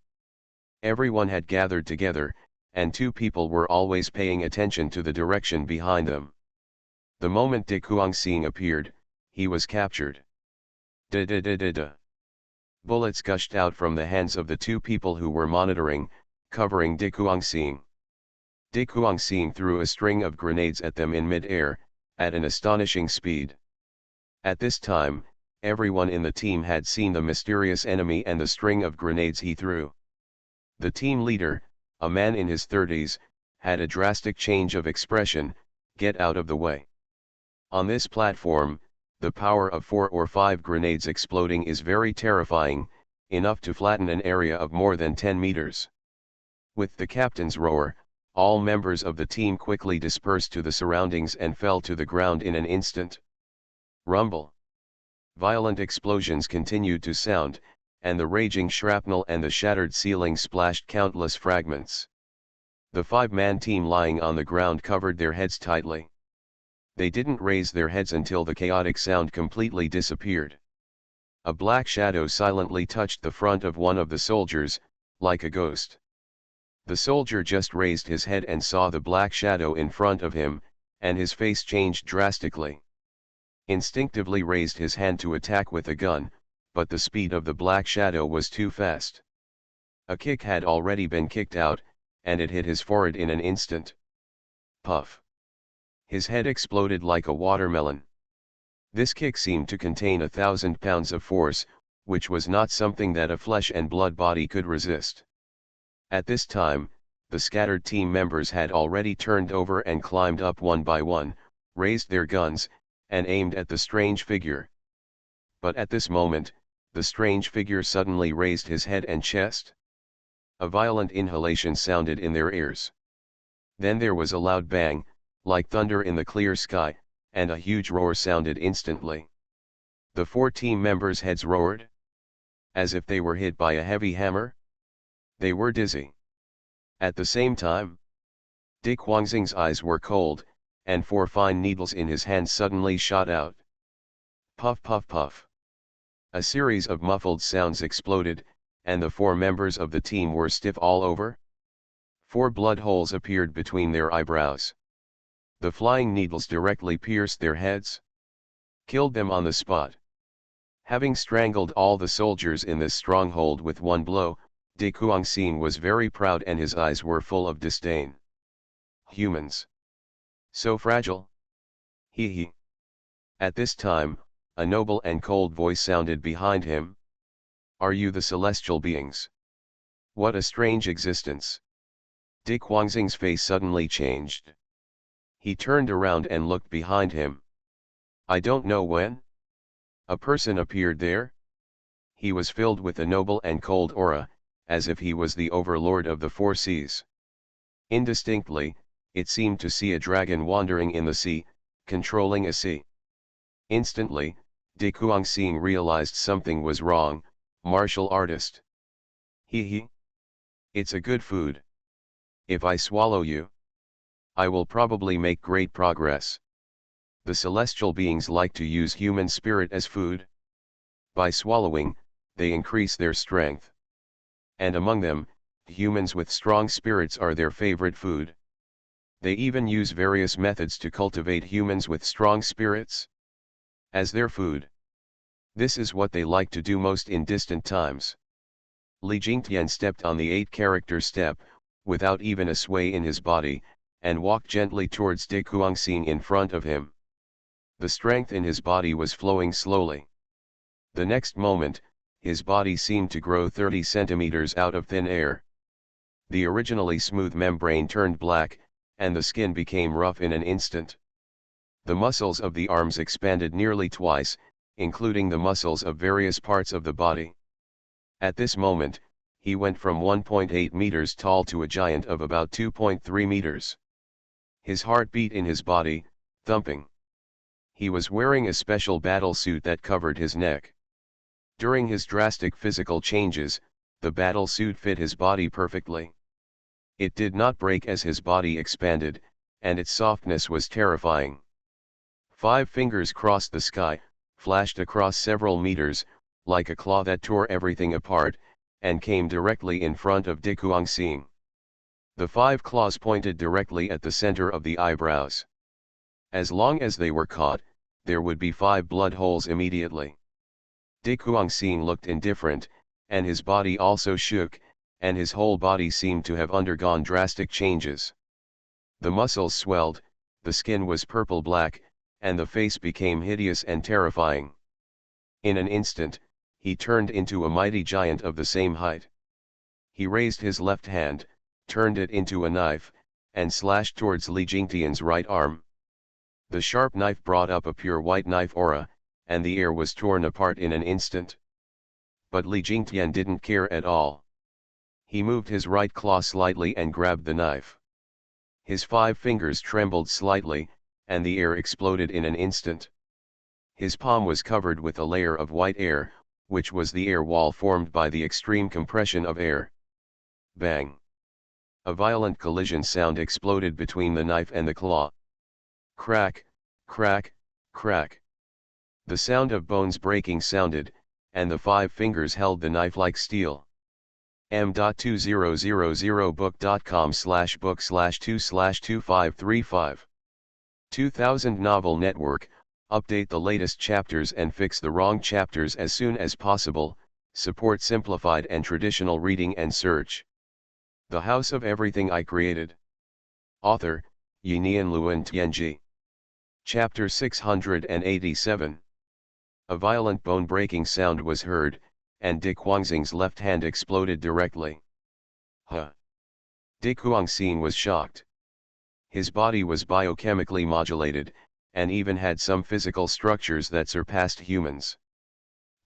Everyone had gathered together, and two people were always paying attention to the direction behind them. The moment De Kuangxing appeared, he was captured. Da. Bullets gushed out from the hands of the two people who were monitoring, covering De Kuangxing. De Kuangxing threw a string of grenades at them in mid-air, at an astonishing speed. At this time, everyone in the team had seen the mysterious enemy and the string of grenades he threw. The team leader, a man in his 30s, had a drastic change of expression. Get out of the way. On this platform, the power of 4 or 5 grenades exploding is very terrifying, enough to flatten an area of more than 10 meters. With the captain's roar, all members of the team quickly dispersed to the surroundings and fell to the ground in an instant. Rumble. Violent explosions continued to sound, and the raging shrapnel and the shattered ceiling splashed countless fragments. The 5-man team lying on the ground covered their heads tightly. They didn't raise their heads until the chaotic sound completely disappeared. A black shadow silently touched the front of one of the soldiers, like a ghost. The soldier just raised his head and saw the black shadow in front of him, and his face changed drastically. Instinctively raised his hand to attack with a gun, but the speed of the black shadow was too fast. A kick had already been kicked out, and it hit his forehead in an instant. Puff. His head exploded like a watermelon. This kick seemed to contain 1,000 pounds of force, which was not something that a flesh and blood body could resist. At this time, the scattered team members had already turned over and climbed up one by one, raised their guns, and aimed at the strange figure. But at this moment, the strange figure suddenly raised his head and chest. A violent inhalation sounded in their ears. Then there was a loud bang, like thunder in the clear sky, and a huge roar sounded instantly. The 4 team members' heads roared, as if they were hit by a heavy hammer. They were dizzy. At the same time, De Kuangxing's eyes were cold, and 4 fine needles in his hand suddenly shot out. Puff puff puff. A series of muffled sounds exploded, and the 4 members of the team were stiff all over. 4 blood holes appeared between their eyebrows. The flying needles directly pierced their heads. Killed them on the spot. Having strangled all the soldiers in this stronghold with one blow, De Kuangxing was very proud and his eyes were full of disdain. Humans. So fragile. He. At this time, a noble and cold voice sounded behind him. Are you the celestial beings? What a strange existence. Dick Huangxing's face suddenly changed. He turned around and looked behind him. I don't know when. A person appeared there. He was filled with a noble and cold aura, as if he was the overlord of the four seas. Indistinctly, it seemed to see a dragon wandering in the sea, controlling a sea. Instantly, Dick Huangxing realized something was wrong. Martial artist. He. It's a good food. If I swallow you, I will probably make great progress. The celestial beings like to use human spirit as food. By swallowing, they increase their strength. And among them, humans with strong spirits are their favorite food. They even use various methods to cultivate humans with strong spirits as their food. This is what they like to do most in distant times. Li Jingtian stepped on the 8-character step, without even a sway in his body, and walked gently towards Dick Huangxing in front of him. The strength in his body was flowing slowly. The next moment, his body seemed to grow 30 centimeters out of thin air. The originally smooth membrane turned black, and the skin became rough in an instant. The muscles of the arms expanded nearly twice, including the muscles of various parts of the body. At this moment, he went from 1.8 meters tall to a giant of about 2.3 meters. His heart beat in his body, thumping. He was wearing a special battle suit that covered his neck. During his drastic physical changes, the battle suit fit his body perfectly. It did not break as his body expanded, and its softness was terrifying. 5 fingers crossed the sky, flashed across several meters, like a claw that tore everything apart, and came directly in front of Dick Huangxing. The 5 claws pointed directly at the center of the eyebrows. As long as they were caught, there would be 5 blood holes immediately. Dick Huangxing looked indifferent, and his body also shook, and his whole body seemed to have undergone drastic changes. The muscles swelled, the skin was purple-black, and the face became hideous and terrifying. In an instant, he turned into a mighty giant of the same height. He raised his left hand, turned it into a knife, and slashed towards Li Jingtian's right arm. The sharp knife brought up a pure white knife aura, and the air was torn apart in an instant. But Li Jingtian didn't care at all. He moved his right claw slightly and grabbed the knife. His 5 fingers trembled slightly, and the air exploded in an instant. His palm was covered with a layer of white air, which was the air wall formed by the extreme compression of air. Bang! A violent collision sound exploded between the knife and the claw. Crack, crack, crack. The sound of bones breaking sounded, and the 5 fingers held the knife like steel. m.2000book.com/book/2/2535 2000 Novel Network, update the latest chapters and fix the wrong chapters as soon as possible, support simplified and traditional reading and search. The House of Everything I Created. Author, Yinian Luan Tianji. Chapter 687. A violent bone-breaking sound was heard, and Dick Huangxing's left hand exploded directly. Huh! Dick Huangxing was shocked. His body was biochemically modulated, and even had some physical structures that surpassed humans.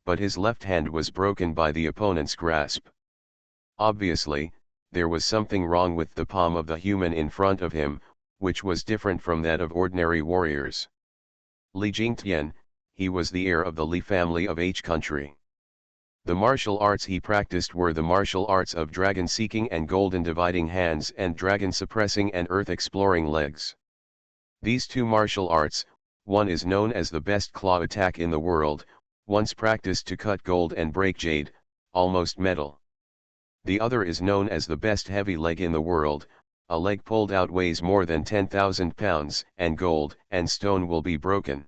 But his left hand was broken by the opponent's grasp. Obviously, there was something wrong with the palm of the human in front of him, which was different from that of ordinary warriors. Li Jingtian, he was the heir of the Li family of H country. The martial arts he practiced were the martial arts of dragon seeking and golden dividing hands and dragon suppressing and earth exploring legs. These 2 martial arts, one is known as the best claw attack in the world, once practiced to cut gold and break jade, almost metal. The other is known as the best heavy leg in the world, a leg pulled out weighs more than 10,000 pounds, and gold and stone will be broken.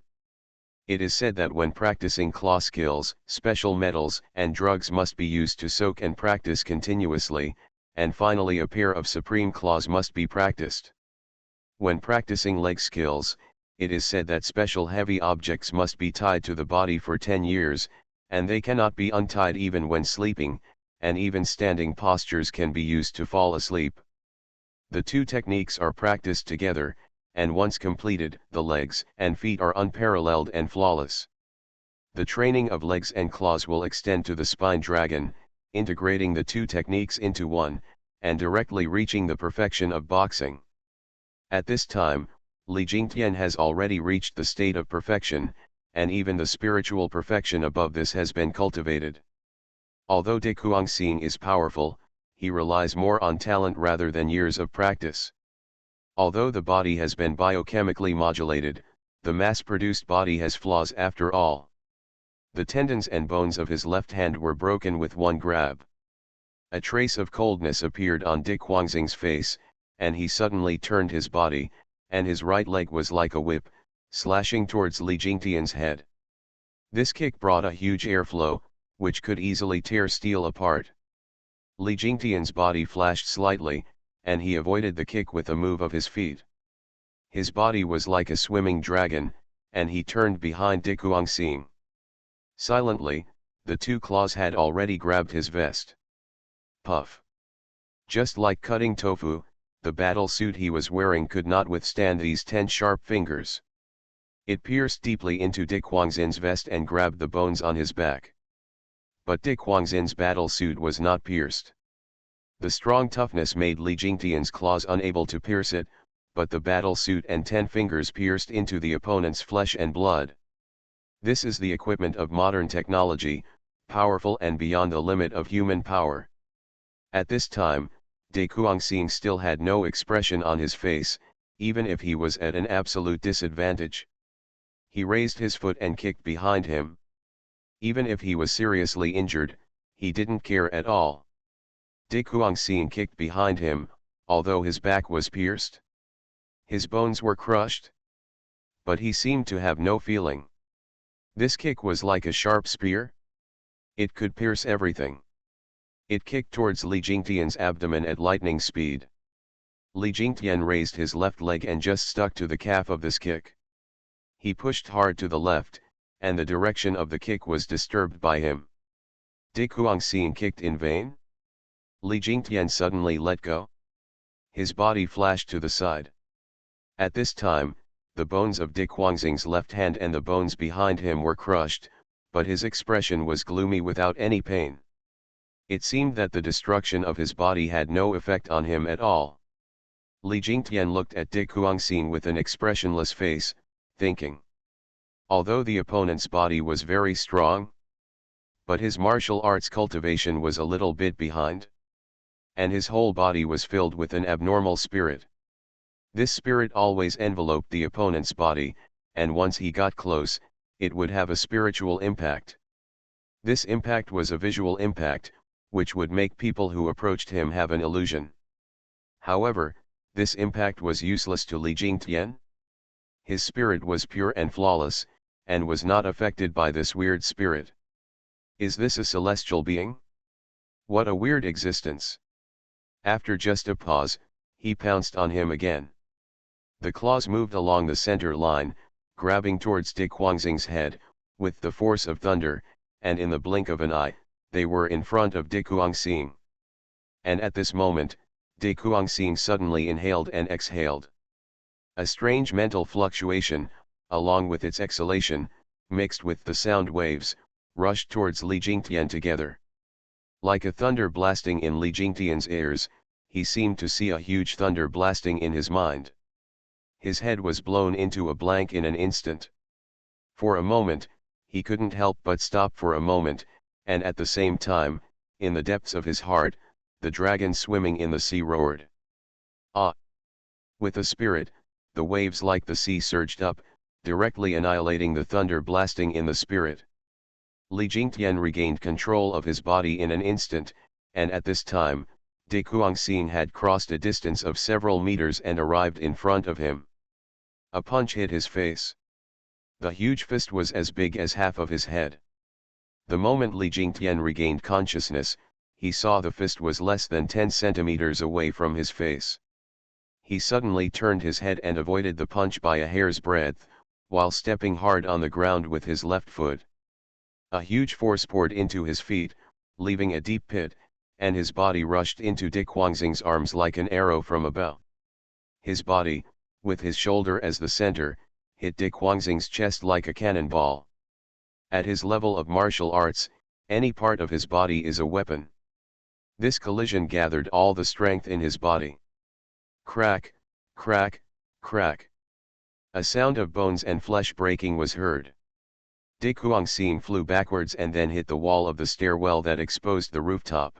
It is said that when practicing claw skills, special metals and drugs must be used to soak and practice continuously, and finally a pair of supreme claws must be practiced. When practicing leg skills, it is said that special heavy objects must be tied to the body for 10 years, and they cannot be untied even when sleeping, and even standing postures can be used to fall asleep. The two techniques are practiced together, and once completed, the legs and feet are unparalleled and flawless. The training of legs and claws will extend to the spine dragon, integrating the two techniques into one, and directly reaching the perfection of boxing. At this time, Li Jingtian has already reached the state of perfection, and even the spiritual perfection above this has been cultivated. Although De Kuangxing is powerful, he relies more on talent rather than years of practice. Although the body has been biochemically modulated, the mass-produced body has flaws after all. The tendons and bones of his left hand were broken with one grab. A trace of coldness appeared on De Kuangxing's face, and he suddenly turned his body, and his right leg was like a whip, slashing towards Li Jingtian's head. This kick brought a huge airflow, which could easily tear steel apart. Li Jingtian's body flashed slightly, and he avoided the kick with a move of his feet. His body was like a swimming dragon, and he turned behind De Kuangxing. Silently, the two claws had already grabbed his vest. Puff! Just like cutting tofu, the battle suit he was wearing could not withstand these 10 sharp fingers. It pierced deeply into De Kuangxin's vest and grabbed the bones on his back. But De Kuangxin's battle suit was not pierced. The strong toughness made Li Jingtian's claws unable to pierce it, but the battle suit and 10 fingers pierced into the opponent's flesh and blood. This is the equipment of modern technology, powerful and beyond the limit of human power. At this time, De Kuangxing still had no expression on his face, even if he was at an absolute disadvantage. He raised his foot and kicked behind him. Even if he was seriously injured, he didn't care at all. De Kuangxing kicked behind him, although his back was pierced. His bones were crushed. But he seemed to have no feeling. This kick was like a sharp spear. It could pierce everything. It kicked towards Li Jingtian's abdomen at lightning speed. Li Jingtian raised his left leg and just stuck to the calf of this kick. He pushed hard to the left, and the direction of the kick was disturbed by him. De Kuangxing kicked in vain? Li Jingtian suddenly let go. His body flashed to the side. At this time, the bones of De Kuangxing's left hand and the bones behind him were crushed, but his expression was gloomy without any pain. It seemed that the destruction of his body had no effect on him at all. Li Jingtian looked at De Kuangxing with an expressionless face, thinking. Although the opponent's body was very strong, but his martial arts cultivation was a little bit behind. And his whole body was filled with an abnormal spirit. This spirit always enveloped the opponent's body, and once he got close, it would have a spiritual impact. This impact was a visual impact, which would make people who approached him have an illusion. However, this impact was useless to Li Jingtian. His spirit was pure and flawless, and was not affected by this weird spirit. Is this a celestial being? What a weird existence. After just a pause, he pounced on him again. The claws moved along the center line, grabbing towards De Kuangxing's head, with the force of thunder, and in the blink of an eye, they were in front of De Kuangxing. And at this moment, De Kuangxing suddenly inhaled and exhaled. A strange mental fluctuation, along with its exhalation, mixed with the sound waves, rushed towards Li Jingtian together. Like a thunder blasting in Li Jingtian's ears, he seemed to see a huge thunder blasting in his mind. His head was blown into a blank in an instant. For a moment, he couldn't help but stop for a moment, and at the same time, in the depths of his heart, the dragon swimming in the sea roared. Ah! With a spirit, the waves like the sea surged up, directly annihilating the thunder blasting in the spirit. Li Jingtian regained control of his body in an instant, and at this time, De Kuangxing had crossed a distance of several meters and arrived in front of him. A punch hit his face. The huge fist was as big as half of his head. The moment Li Jingtian regained consciousness, he saw the fist was less than 10 centimeters away from his face. He suddenly turned his head and avoided the punch by a hair's breadth, while stepping hard on the ground with his left foot. A huge force poured into his feet, leaving a deep pit, and his body rushed into Dick Guangxing's arms like an arrow from a bow. His body, with his shoulder as the center, hit Dick Guangxing's chest like a cannonball. At his level of martial arts, any part of his body is a weapon. This collision gathered all the strength in his body. Crack, crack, crack. A sound of bones and flesh breaking was heard. Dick Guangxing flew backwards and then hit the wall of the stairwell that exposed the rooftop.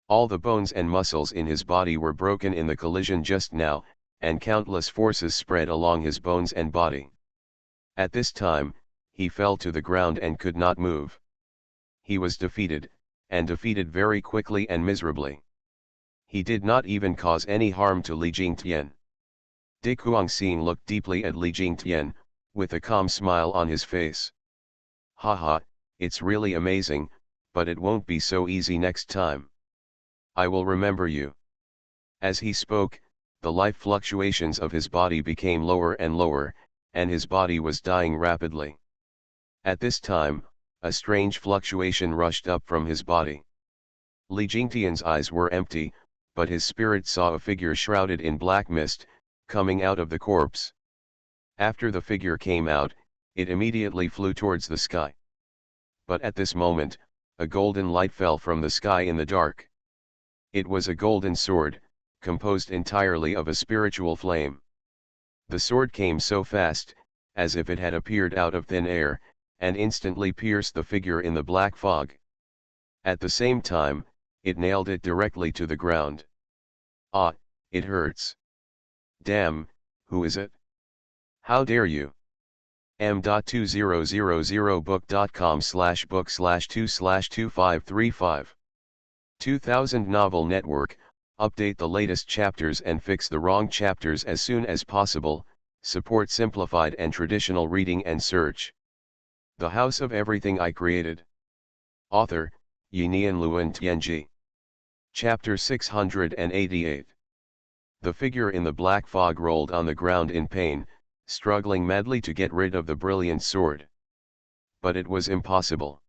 All the bones and muscles in his body were broken in the collision just now, and countless forces spread along his bones and body. At this time, he fell to the ground and could not move. He was defeated, and defeated very quickly and miserably. He did not even cause any harm to Li Jingtian. Dick Guangxing looked deeply at Li Jingtian, with a calm smile on his face. Haha, it's really amazing, but it won't be so easy next time. I will remember you. As he spoke, the life fluctuations of his body became lower and lower, and his body was dying rapidly. At this time, a strange fluctuation rushed up from his body. Li Jingtian's eyes were empty, but his spirit saw a figure shrouded in black mist, coming out of the corpse. After the figure came out, it immediately flew towards the sky. But at this moment, a golden light fell from the sky in the dark. It was a golden sword, composed entirely of a spiritual flame. The sword came so fast, as if it had appeared out of thin air, and instantly pierced the figure in the black fog. At the same time, it nailed it directly to the ground. Ah, it hurts. Damn, who is it? How dare you? m.2000book.com/book/2/2535 2000 Novel Network, update the latest chapters and fix the wrong chapters as soon as possible, support simplified and traditional reading and search. The House of Everything I Created. Author, Yinian Luan Tianji. Chapter 688. The figure in the black fog rolled on the ground in pain, struggling madly to get rid of the brilliant sword. But it was impossible.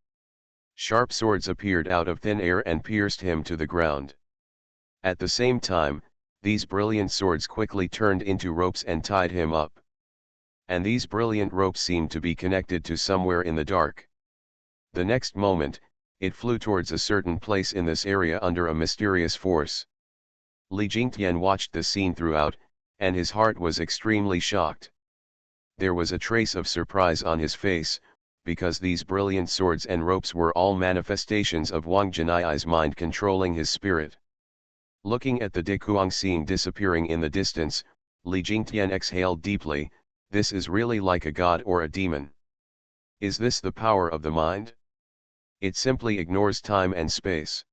Sharp swords appeared out of thin air and pierced him to the ground. At the same time, these brilliant swords quickly turned into ropes and tied him up. And these brilliant ropes seemed to be connected to somewhere in the dark. The next moment, it flew towards a certain place in this area under a mysterious force. Li Jingtian watched the scene throughout, and his heart was extremely shocked. There was a trace of surprise on his face, because these brilliant swords and ropes were all manifestations of Wang Jinai's mind controlling his spirit. Looking at the Dick Guangxing disappearing in the distance, Li Jingtian exhaled deeply. This is really like a god or a demon. Is this the power of the mind? It simply ignores time and space.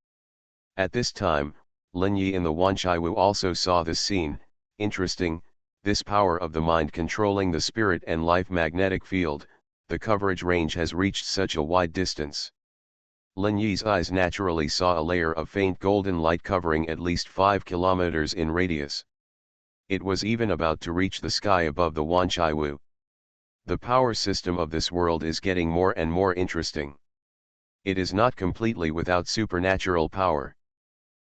At this time, Lin Yi in the Wanchaiwu also saw this scene. Interesting, this power of the mind controlling the spirit and life magnetic field, the coverage range has reached such a wide distance. Lin Yi's eyes naturally saw a layer of faint golden light covering at least 5 kilometers in radius. It was even about to reach the sky above the Wanchaiwu. The power system of this world is getting more and more interesting. It is not completely without supernatural power.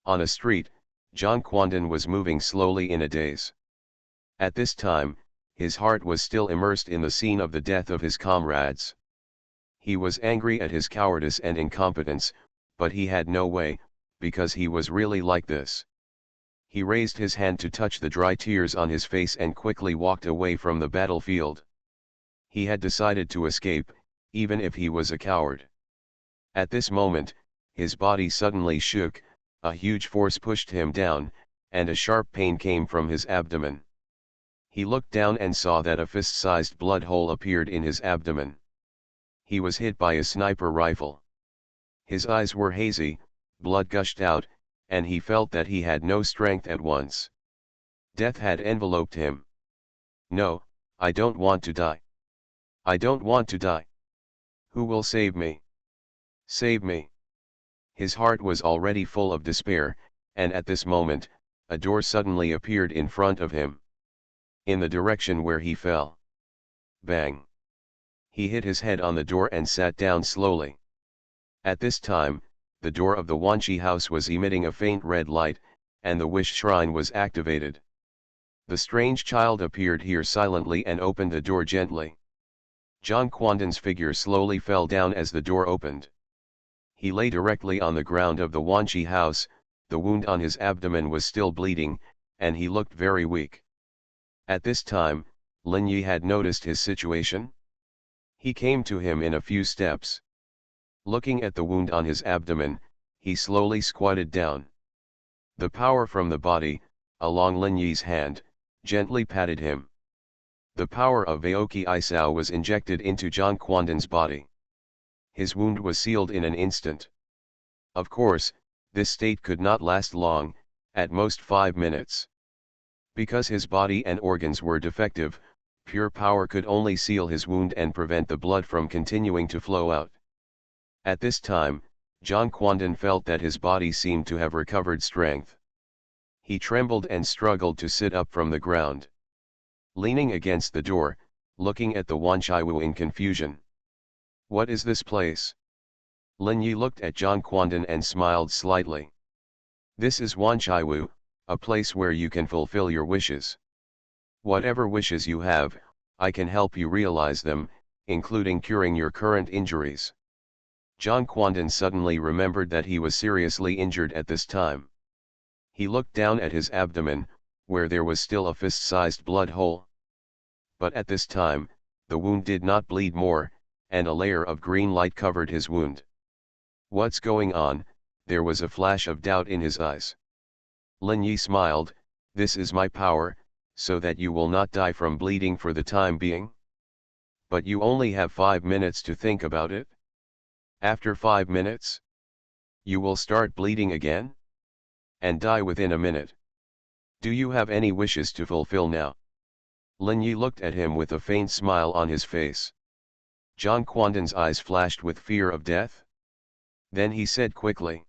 On a street, Zhang Quandan was moving slowly in a daze. At this time, his heart was still immersed in the scene of the death of his comrades. He was angry at his cowardice and incompetence, but he had no way, because he was really like this. He raised his hand to touch the dry tears on his face and quickly walked away from the battlefield. He had decided to escape, even if he was a coward. At this moment, his body suddenly shook, a huge force pushed him down, and a sharp pain came from his abdomen. He looked down and saw that a fist-sized blood hole appeared in his abdomen. He was hit by a sniper rifle. His eyes were hazy, blood gushed out, and he felt that he had no strength at once. Death had enveloped him. No, I don't want to die. I don't want to die. Who will save me? Save me. His heart was already full of despair, and at this moment, a door suddenly appeared in front of him. In the direction where he fell. Bang! He hit his head on the door and sat down slowly. At this time, the door of the Wanchi house was emitting a faint red light, and the wish shrine was activated. The strange child appeared here silently and opened the door gently. John Quanden's figure slowly fell down as the door opened. He lay directly on the ground of the Wanchi house, the wound on his abdomen was still bleeding, and he looked very weak. At this time, Lin Yi had noticed his situation. He came to him in a few steps. Looking at the wound on his abdomen, he slowly squatted down. The power from the body, along Lin Yi's hand, gently patted him. The power of Aoki Isao was injected into John Quanden's body. His wound was sealed in an instant. Of course, this state could not last long, at most 5 minutes. Because his body and organs were defective, pure power could only seal his wound and prevent the blood from continuing to flow out. At this time, John Quanden felt that his body seemed to have recovered strength. He trembled and struggled to sit up from the ground. Leaning against the door, looking at the Wanchaiwu in confusion. What is this place? Lin Yi looked at John Quanden and smiled slightly. This is Wanchaiwu, a place where you can fulfill your wishes. Whatever wishes you have, I can help you realize them, including curing your current injuries. John Quanden suddenly remembered that he was seriously injured at this time. He looked down at his abdomen, where there was still a fist-sized blood hole. But at this time, the wound did not bleed more, and a layer of green light covered his wound. What's going on? There was a flash of doubt in his eyes. Lin Yi smiled, this is my power, so that you will not die from bleeding for the time being. But you only have 5 minutes to think about it. After 5 minutes, you will start bleeding again? And die within a minute. Do you have any wishes to fulfill now? Lin Yi looked at him with a faint smile on his face. John Quanden's eyes flashed with fear of death. Then he said quickly.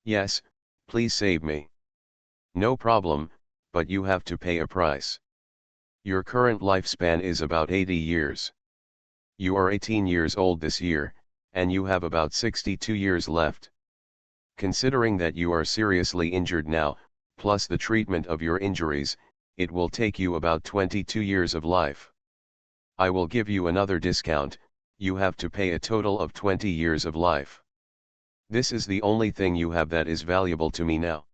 Yes, please save me. No problem, but you have to pay a price. Your current lifespan is about 80 years. You are 18 years old this year, and you have about 62 years left. Considering that you are seriously injured now, plus the treatment of your injuries, it will take you about 22 years of life. I will give you another discount, you have to pay a total of 20 years of life. This is the only thing you have that is valuable to me now.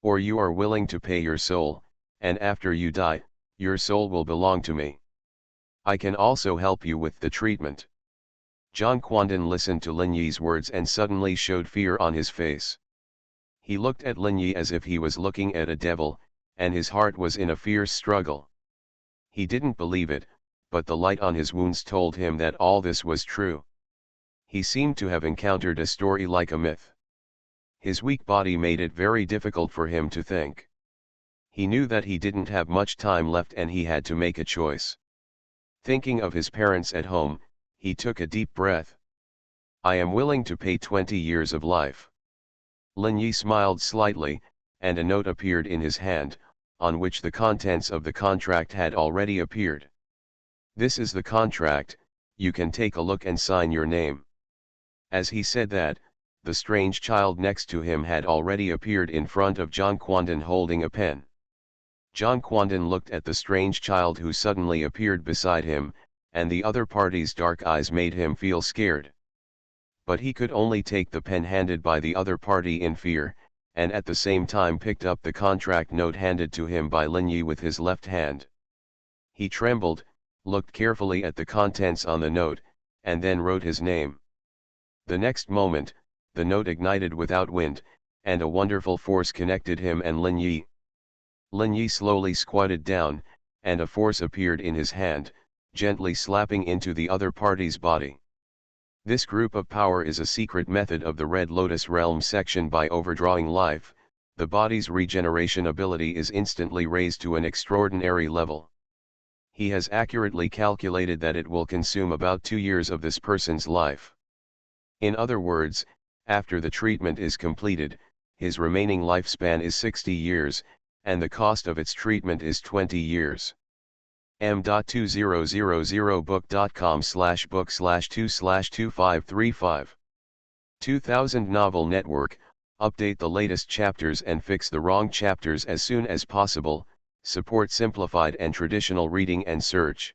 Or you are willing to pay your soul, and after you die, your soul will belong to me. I can also help you with the treatment. John Quanden listened to Lin Yi's words and suddenly showed fear on his face. He looked at Lin Yi as if he was looking at a devil, and his heart was in a fierce struggle. He didn't believe it, but the light on his wounds told him that all this was true. He seemed to have encountered a story like a myth. His weak body made it very difficult for him to think. He knew that he didn't have much time left and he had to make a choice. Thinking of his parents at home, he took a deep breath. I am willing to pay 20 years of life. Lin Yi smiled slightly, and a note appeared in his hand, on which the contents of the contract had already appeared. This is the contract, you can take a look and sign your name. As he said that, the strange child next to him had already appeared in front of John Quanden holding a pen. John Quanden looked at the strange child who suddenly appeared beside him, and the other party's dark eyes made him feel scared. But he could only take the pen handed by the other party in fear, and at the same time picked up the contract note handed to him by Lin Yi with his left hand. He trembled, looked carefully at the contents on the note, and then wrote his name. The next moment, the note ignited without wind, and a wonderful force connected him and Lin Yi. Lin Yi slowly squatted down, and a force appeared in his hand, gently slapping into the other party's body. This group of power is a secret method of the Red Lotus Realm section. By overdrawing life, the body's regeneration ability is instantly raised to an extraordinary level. He has accurately calculated that it will consume about 2 years of this person's life. In other words, after the treatment is completed, his remaining lifespan is 60 years, and the cost of its treatment is 20 years. m.2000book.com/book/2/25355. 2000 Novel Network, update the latest chapters and fix the wrong chapters as soon as possible, support simplified and traditional reading and search.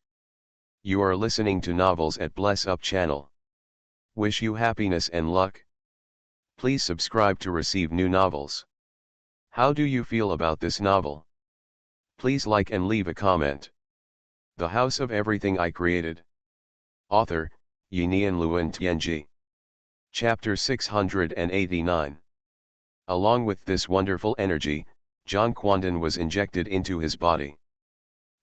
You are listening to novels at Bless Up channel. Wish you happiness and luck. Please subscribe to receive new novels. How do you feel about this novel? Please like and leave a comment. The House of Everything I Created. Author, Yinian Luan Tianji. Chapter 689. Along with this wonderful energy, Xuanhuan was injected into his body.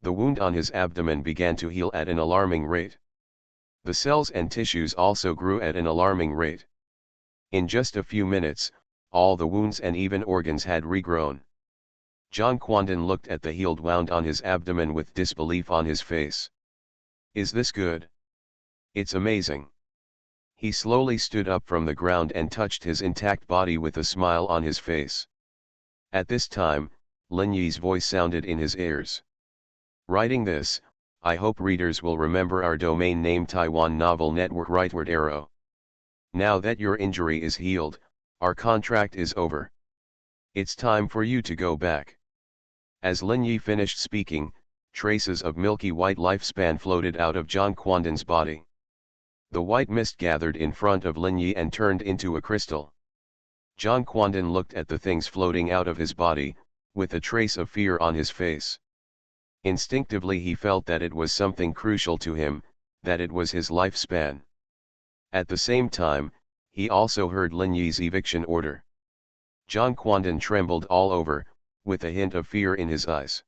The wound on his abdomen began to heal at an alarming rate. The cells and tissues also grew at an alarming rate. In just a few minutes, all the wounds and even organs had regrown. Xuanhuan looked at the healed wound on his abdomen with disbelief on his face. Is this good? It's amazing. He slowly stood up from the ground and touched his intact body with a smile on his face. At this time, Lin Yi's voice sounded in his ears. Writing this, I hope readers will remember our domain name Taiwan Novel Network rightward arrow. Now that your injury is healed, our contract is over. It's time for you to go back. As Lin Yi finished speaking, traces of milky white lifespan floated out of Xuanhuan's body. The white mist gathered in front of Lin Yi and turned into a crystal. Xuanhuan looked at the things floating out of his body, with a trace of fear on his face. Instinctively he felt that it was something crucial to him, that it was his lifespan. At the same time, he also heard Lin Yi's eviction order. Xuanhuan trembled all over, with a hint of fear in his eyes.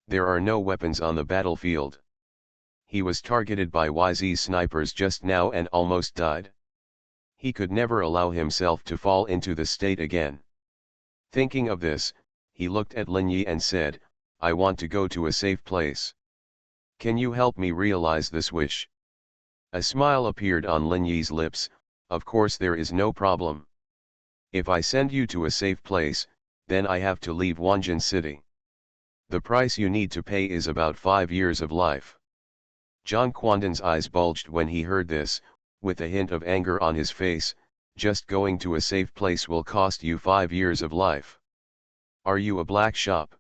There are no weapons on the battlefield. He was targeted by YZ's snipers just now and almost died. He could never allow himself to fall into the state again. Thinking of this, he looked at Lin Yi and said, I want to go to a safe place. Can you help me realize this wish? A smile appeared on Lin Yi's lips. Of course there is no problem. If I send you to a safe place, then I have to leave Wanjin City. The price you need to pay is about 5 years of life. Xuanhuan's eyes bulged when he heard this, with a hint of anger on his face. Just going to a safe place will cost you 5 years of life. Are you a black shop?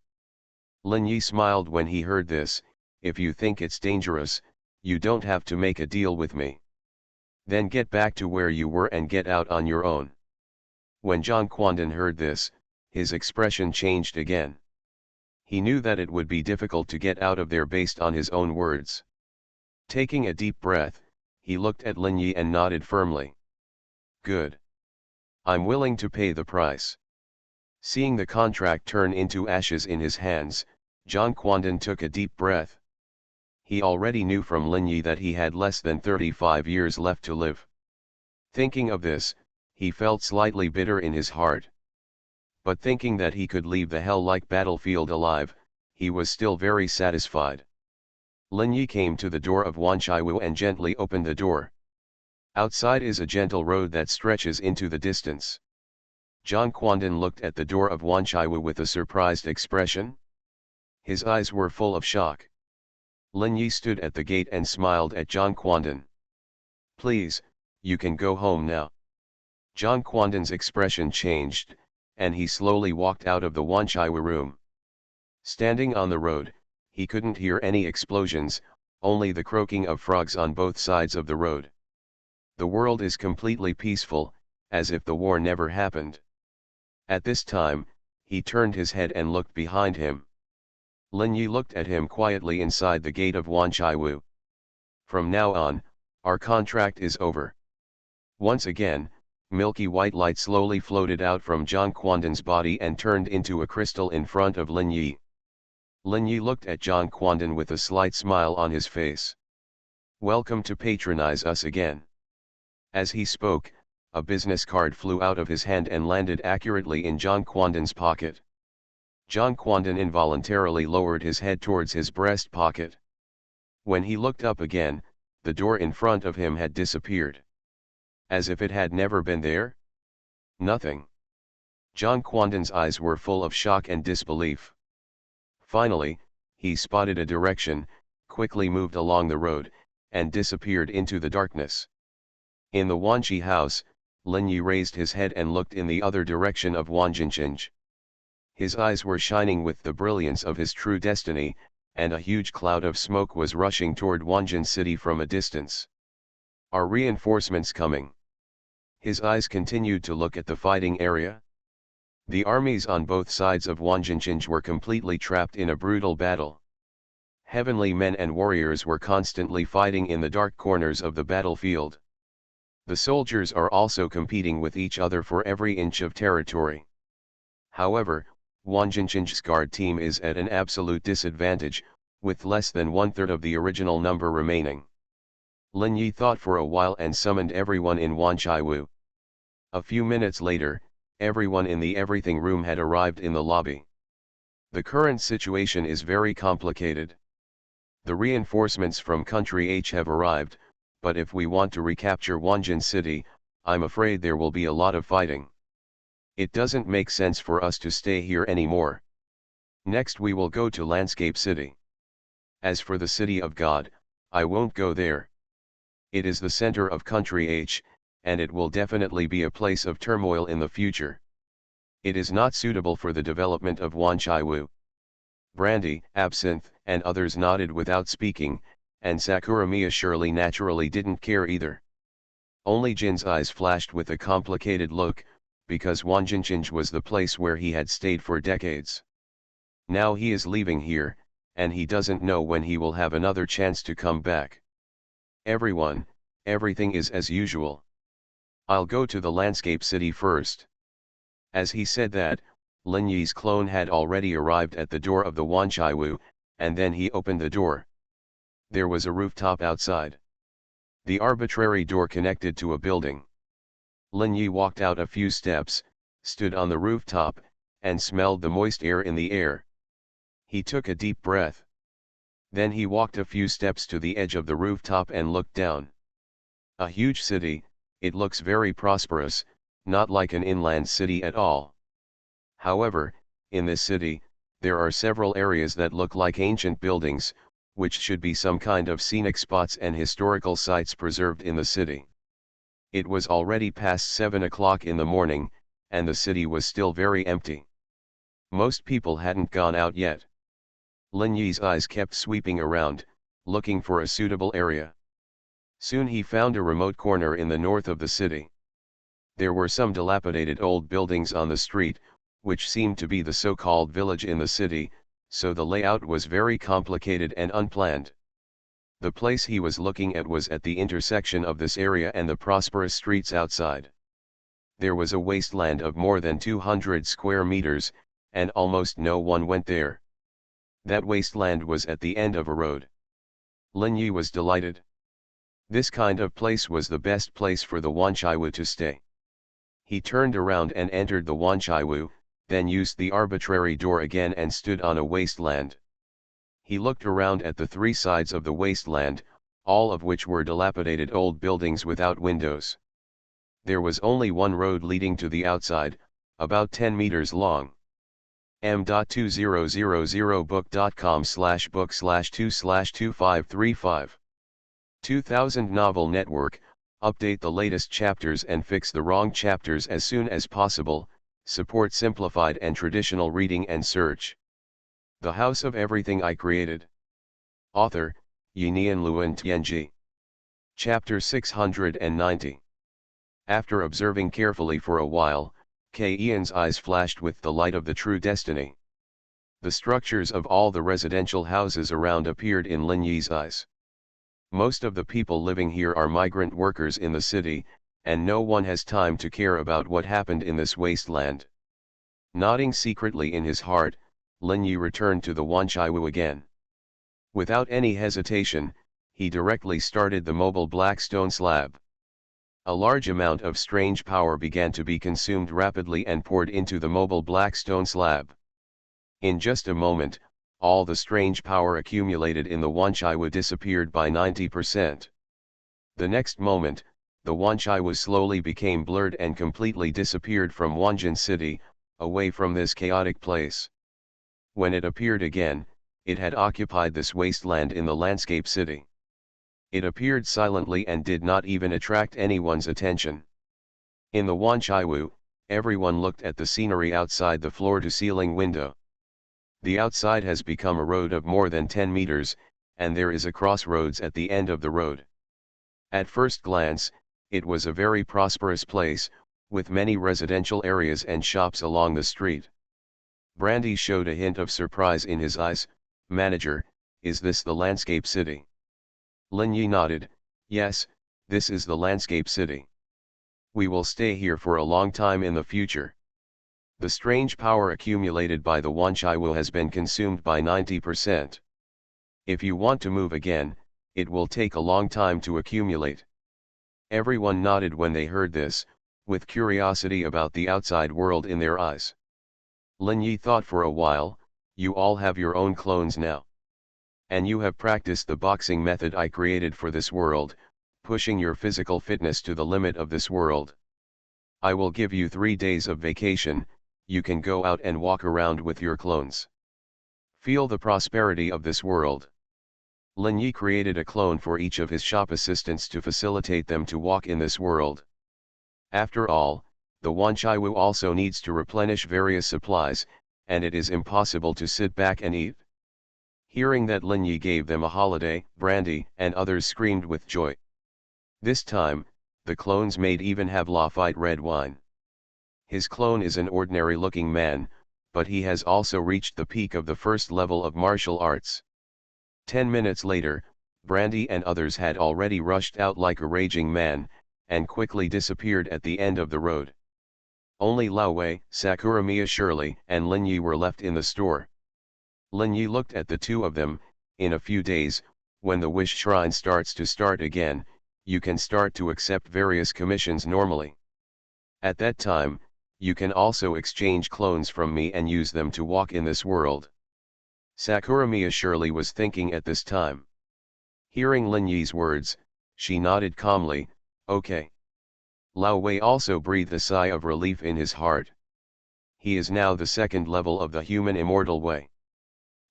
Lin Yi smiled when he heard this. If you think it's dangerous, you don't have to make a deal with me. Then get back to where you were and get out on your own. When Xuanhuan heard this, his expression changed again. He knew that it would be difficult to get out of there based on his own words. Taking a deep breath, he looked at Lin Yi and nodded firmly. Good. I'm willing to pay the price. Seeing the contract turn into ashes in his hands, Xuanhuan took a deep breath. He already knew from Lin Yi that he had less than 35 years left to live. Thinking of this, he felt slightly bitter in his heart. But thinking that he could leave the hell-like battlefield alive, he was still very satisfied. Lin Yi came to the door of Wanchaiwu and gently opened the door. Outside is a gentle road that stretches into the distance. Xuanhuan looked at the door of Wanchaiwu with a surprised expression. His eyes were full of shock. Lin Yi stood at the gate and smiled at Xuanhuan. Please, you can go home now. Xuanhuan's expression changed, and he slowly walked out of the Wanchaiwu room. Standing on the road, he couldn't hear any explosions, only the croaking of frogs on both sides of the road. The world is completely peaceful, as if the war never happened. At this time, he turned his head and looked behind him. Lin Yi looked at him quietly inside the gate of Wanchaiwu. From now on, our contract is over. Once again, milky white light slowly floated out from Xuanhuan's body and turned into a crystal in front of Lin Yi. Lin Yi looked at Xuanhuan with a slight smile on his face. Welcome to patronize us again. As he spoke, a business card flew out of his hand and landed accurately in Xuanhuan's pocket. Xuanhuan involuntarily lowered his head towards his breast pocket. When he looked up again, the door in front of him had disappeared. As if it had never been there? Nothing. Xuanhuan's eyes were full of shock and disbelief. Finally, he spotted a direction, quickly moved along the road, and disappeared into the darkness. In the Wanqi house, Lin Yi raised his head and looked in the other direction of Wanjinchinj. His eyes were shining with the brilliance of his true destiny, and a huge cloud of smoke was rushing toward Wanjin city from a distance. Are reinforcements coming? His eyes continued to look at the fighting area. The armies on both sides of Wanjinchinj were completely trapped in a brutal battle. Heavenly men and warriors were constantly fighting in the dark corners of the battlefield. The soldiers are also competing with each other for every inch of territory. However, Wanjinchinj's guard team is at an absolute disadvantage, with less than one-third of the original number remaining. Lin Yi thought for a while and summoned everyone in Wanchaiwu. A few minutes later, everyone in the everything room had arrived in the lobby. The current situation is very complicated. The reinforcements from Country H have arrived, but if we want to recapture Wanjin city, I'm afraid there will be a lot of fighting. It doesn't make sense for us to stay here anymore. Next we will go to Landscape City. As for the City of God, I won't go there. It is the center of Country H, and it will definitely be a place of turmoil in the future. It is not suitable for the development of Wanchaiwu. Brandy, Absinthe, and others nodded without speaking, and Sakuramiya surely naturally didn't care either. Only Jin's eyes flashed with a complicated look, because Wanjinchinj was the place where he had stayed for decades. Now he is leaving here, and he doesn't know when he will have another chance to come back. Everything is as usual. I'll go to the Landscape City first. As he said that, Lin Yi's clone had already arrived at the door of the Wanchaiwu, and then he opened the door. There was a rooftop outside. The arbitrary door connected to a building. Lin Yi walked out a few steps, stood on the rooftop, and smelled the moist air in the air. He took a deep breath. Then he walked a few steps to the edge of the rooftop and looked down. A huge city, it looks very prosperous, not like an inland city at all. However, in this city, there are several areas that look like ancient buildings, which should be some kind of scenic spots and historical sites preserved in the city. It was already past 7 o'clock in the morning, and the city was still very empty. Most people hadn't gone out yet. Lin Yi's eyes kept sweeping around, looking for a suitable area. Soon he found a remote corner in the north of the city. There were some dilapidated old buildings on the street, which seemed to be the so-called village in the city, so the layout was very complicated and unplanned. The place he was looking at was at the intersection of this area and the prosperous streets outside. There was a wasteland of more than 200 square meters, and almost no one went there. That wasteland was at the end of a road. Lin Yi was delighted. This kind of place was the best place for the Wanchaiwu to stay. He turned around and entered the Wanchaiwu, then used the arbitrary door again and stood on a wasteland. He looked around at the three sides of the wasteland, all of which were dilapidated old buildings without windows. There was only one road leading to the outside, about 10 meters long. m.2000book.com/book/2/2535 2000 Novel Network, update the latest chapters and fix the wrong chapters as soon as possible, support simplified and traditional reading and search. The House of Everything I Created. Author, Yinian Luan Tianji. Chapter 690. After observing carefully for a while, K. Ian's eyes flashed with the light of the true destiny. The structures of all the residential houses around appeared in Lin Yi's eyes. Most of the people living here are migrant workers in the city, and no one has time to care about what happened in this wasteland. Nodding secretly in his heart, Lin Yi returned to the Wanchaiwu again. Without any hesitation, he directly started the mobile black stone slab. A large amount of strange power began to be consumed rapidly and poured into the mobile black stone slab. In just a moment, all the strange power accumulated in the Wanchaiwu disappeared by 90%. The next moment, the Wanchaiwu slowly became blurred and completely disappeared from Wanjin city, away from this chaotic place. When it appeared again, it had occupied this wasteland in the landscape city. It appeared silently and did not even attract anyone's attention. In the Wanchaiwu, everyone looked at the scenery outside the floor-to-ceiling window. The outside has become a road of more than 10 meters, and there is a crossroads at the end of the road. At first glance, it was a very prosperous place, with many residential areas and shops along the street. Brandy showed a hint of surprise in his eyes. "Manager, is this the landscape city?" Lin Yi nodded. "Yes, this is the landscape city. We will stay here for a long time in the future. The strange power accumulated by the Wanchaiwu has been consumed by 90%. If you want to move again, it will take a long time to accumulate." Everyone nodded when they heard this, with curiosity about the outside world in their eyes. Lin Yi thought for a while. "You all have your own clones now. And you have practiced the boxing method I created for this world, pushing your physical fitness to the limit of this world. I will give you 3 days of vacation. You can go out and walk around with your clones. Feel the prosperity of this world." Lin Yi created a clone for each of his shop assistants to facilitate them to walk in this world. After all, the Wanchaiwu also needs to replenish various supplies, and it is impossible to sit back and eat. Hearing that Lin Yi gave them a holiday, Brandy and others screamed with joy. This time, the clones made even have Lafite red wine. His clone is an ordinary-looking man, but he has also reached the peak of the first level of martial arts. 10 minutes later, Brandy and others had already rushed out like a raging man, and quickly disappeared at the end of the road. Only Lao Wei, Sakuramiya Shirley, and Lin Yi were left in the store. Lin Yi looked at the two of them. "In a few days, when the wish shrine starts again, you can start to accept various commissions normally. At that time, you can also exchange clones from me and use them to walk in this world." Sakuramiya Shirley was thinking at this time. Hearing Lin Yi's words, she nodded calmly. "Okay." Lao Wei also breathed a sigh of relief in his heart. He is now the second level of the human immortal way.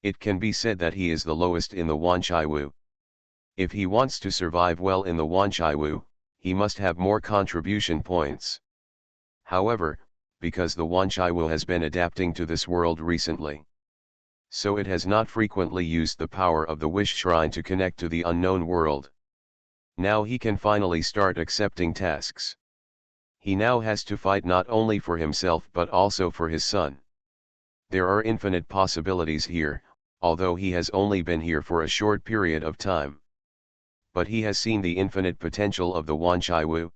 It can be said that he is the lowest in the Wanchaiwu. If he wants to survive well in the Wanchaiwu, he must have more contribution points. However, because the Wanchaiwu has been adapting to this world recently, so it has not frequently used the power of the Wish Shrine to connect to the unknown world. Now he can finally start accepting tasks. He now has to fight not only for himself but also for his son. There are infinite possibilities here, although he has only been here for a short period of time. But he has seen the infinite potential of the Wanchaiwu.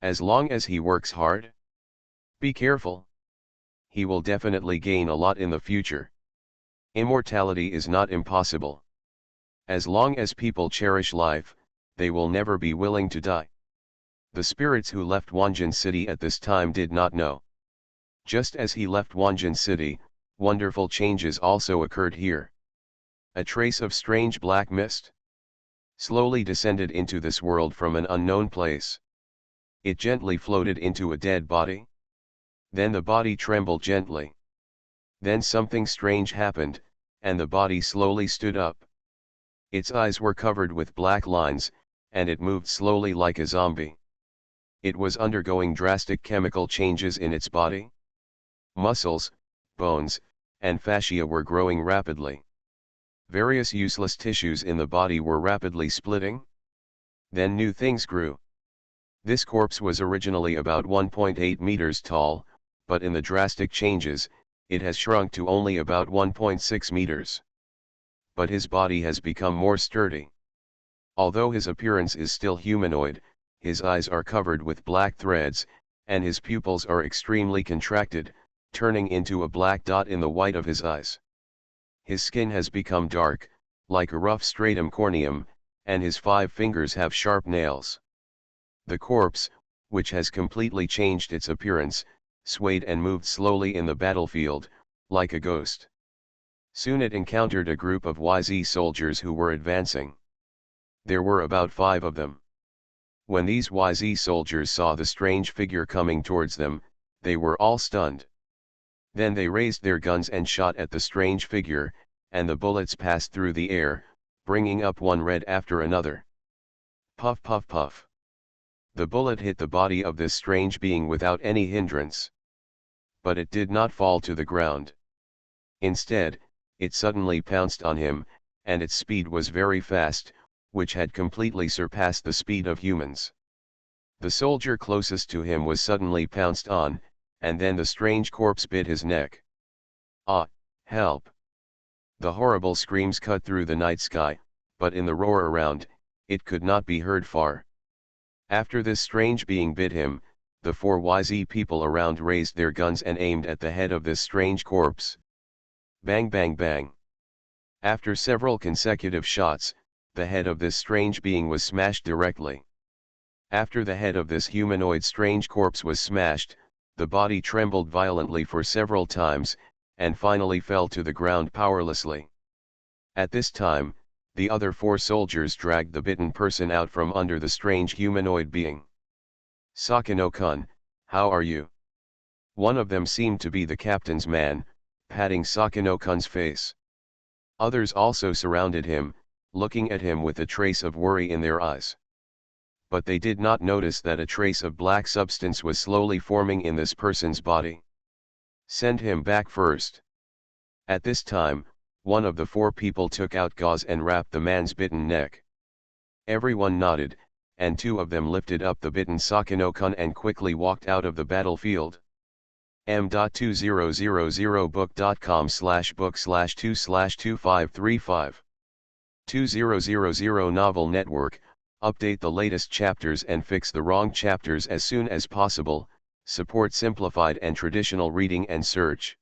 As long as he works hard, be careful, he will definitely gain a lot in the future. Immortality is not impossible. As long as people cherish life, they will never be willing to die. The spirits who left Wanjin City at this time did not know. Just as he left Wanjin City, wonderful changes also occurred here. A trace of strange black mist slowly descended into this world from an unknown place. It gently floated into a dead body. Then the body trembled gently. Then something strange happened, and the body slowly stood up. Its eyes were covered with black lines, and it moved slowly like a zombie. It was undergoing drastic chemical changes in its body. Muscles, bones, and fascia were growing rapidly. Various useless tissues in the body were rapidly splitting. Then new things grew. This corpse was originally about 1.8 meters tall, but in the drastic changes, it has shrunk to only about 1.6 meters. But his body has become more sturdy. Although his appearance is still humanoid, his eyes are covered with black threads, and his pupils are extremely contracted, turning into a black dot in the white of his eyes. His skin has become dark, like a rough stratum corneum, and his 5 fingers have sharp nails. The corpse, which has completely changed its appearance, swayed and moved slowly in the battlefield, like a ghost. Soon it encountered a group of YZ soldiers who were advancing. There were about 5 of them. When these YZ soldiers saw the strange figure coming towards them, they were all stunned. Then they raised their guns and shot at the strange figure, and the bullets passed through the air, bringing up one red after another. Puff puff puff. The bullet hit the body of this strange being without any hindrance. But it did not fall to the ground. Instead, it suddenly pounced on him, and its speed was very fast, which had completely surpassed the speed of humans. The soldier closest to him was suddenly pounced on, and then the strange corpse bit his neck. Ah, help! The horrible screams cut through the night sky, but in the roar around, it could not be heard far. After this strange being bit him, the 4 wise people around raised their guns and aimed at the head of this strange corpse. Bang bang bang. After several consecutive shots, the head of this strange being was smashed directly. After the head of this humanoid strange corpse was smashed, the body trembled violently for several times, and finally fell to the ground powerlessly. At this time, the other 4 soldiers dragged the bitten person out from under the strange humanoid being. "Sakano-kun, how are you?" One of them seemed to be the captain's man, patting Sakano-kun's face. Others also surrounded him, looking at him with a trace of worry in their eyes. But they did not notice that a trace of black substance was slowly forming in this person's body. "Send him back first." At this time, one of the 4 people took out gauze and wrapped the man's bitten neck. Everyone nodded, and 2 of them lifted up the bitten Sakano-kun and quickly walked out of the battlefield. m.2000book.com/book/2/2535 2000 Novel Network. Update the latest chapters and fix the wrong chapters as soon as possible. Support simplified and traditional reading and search.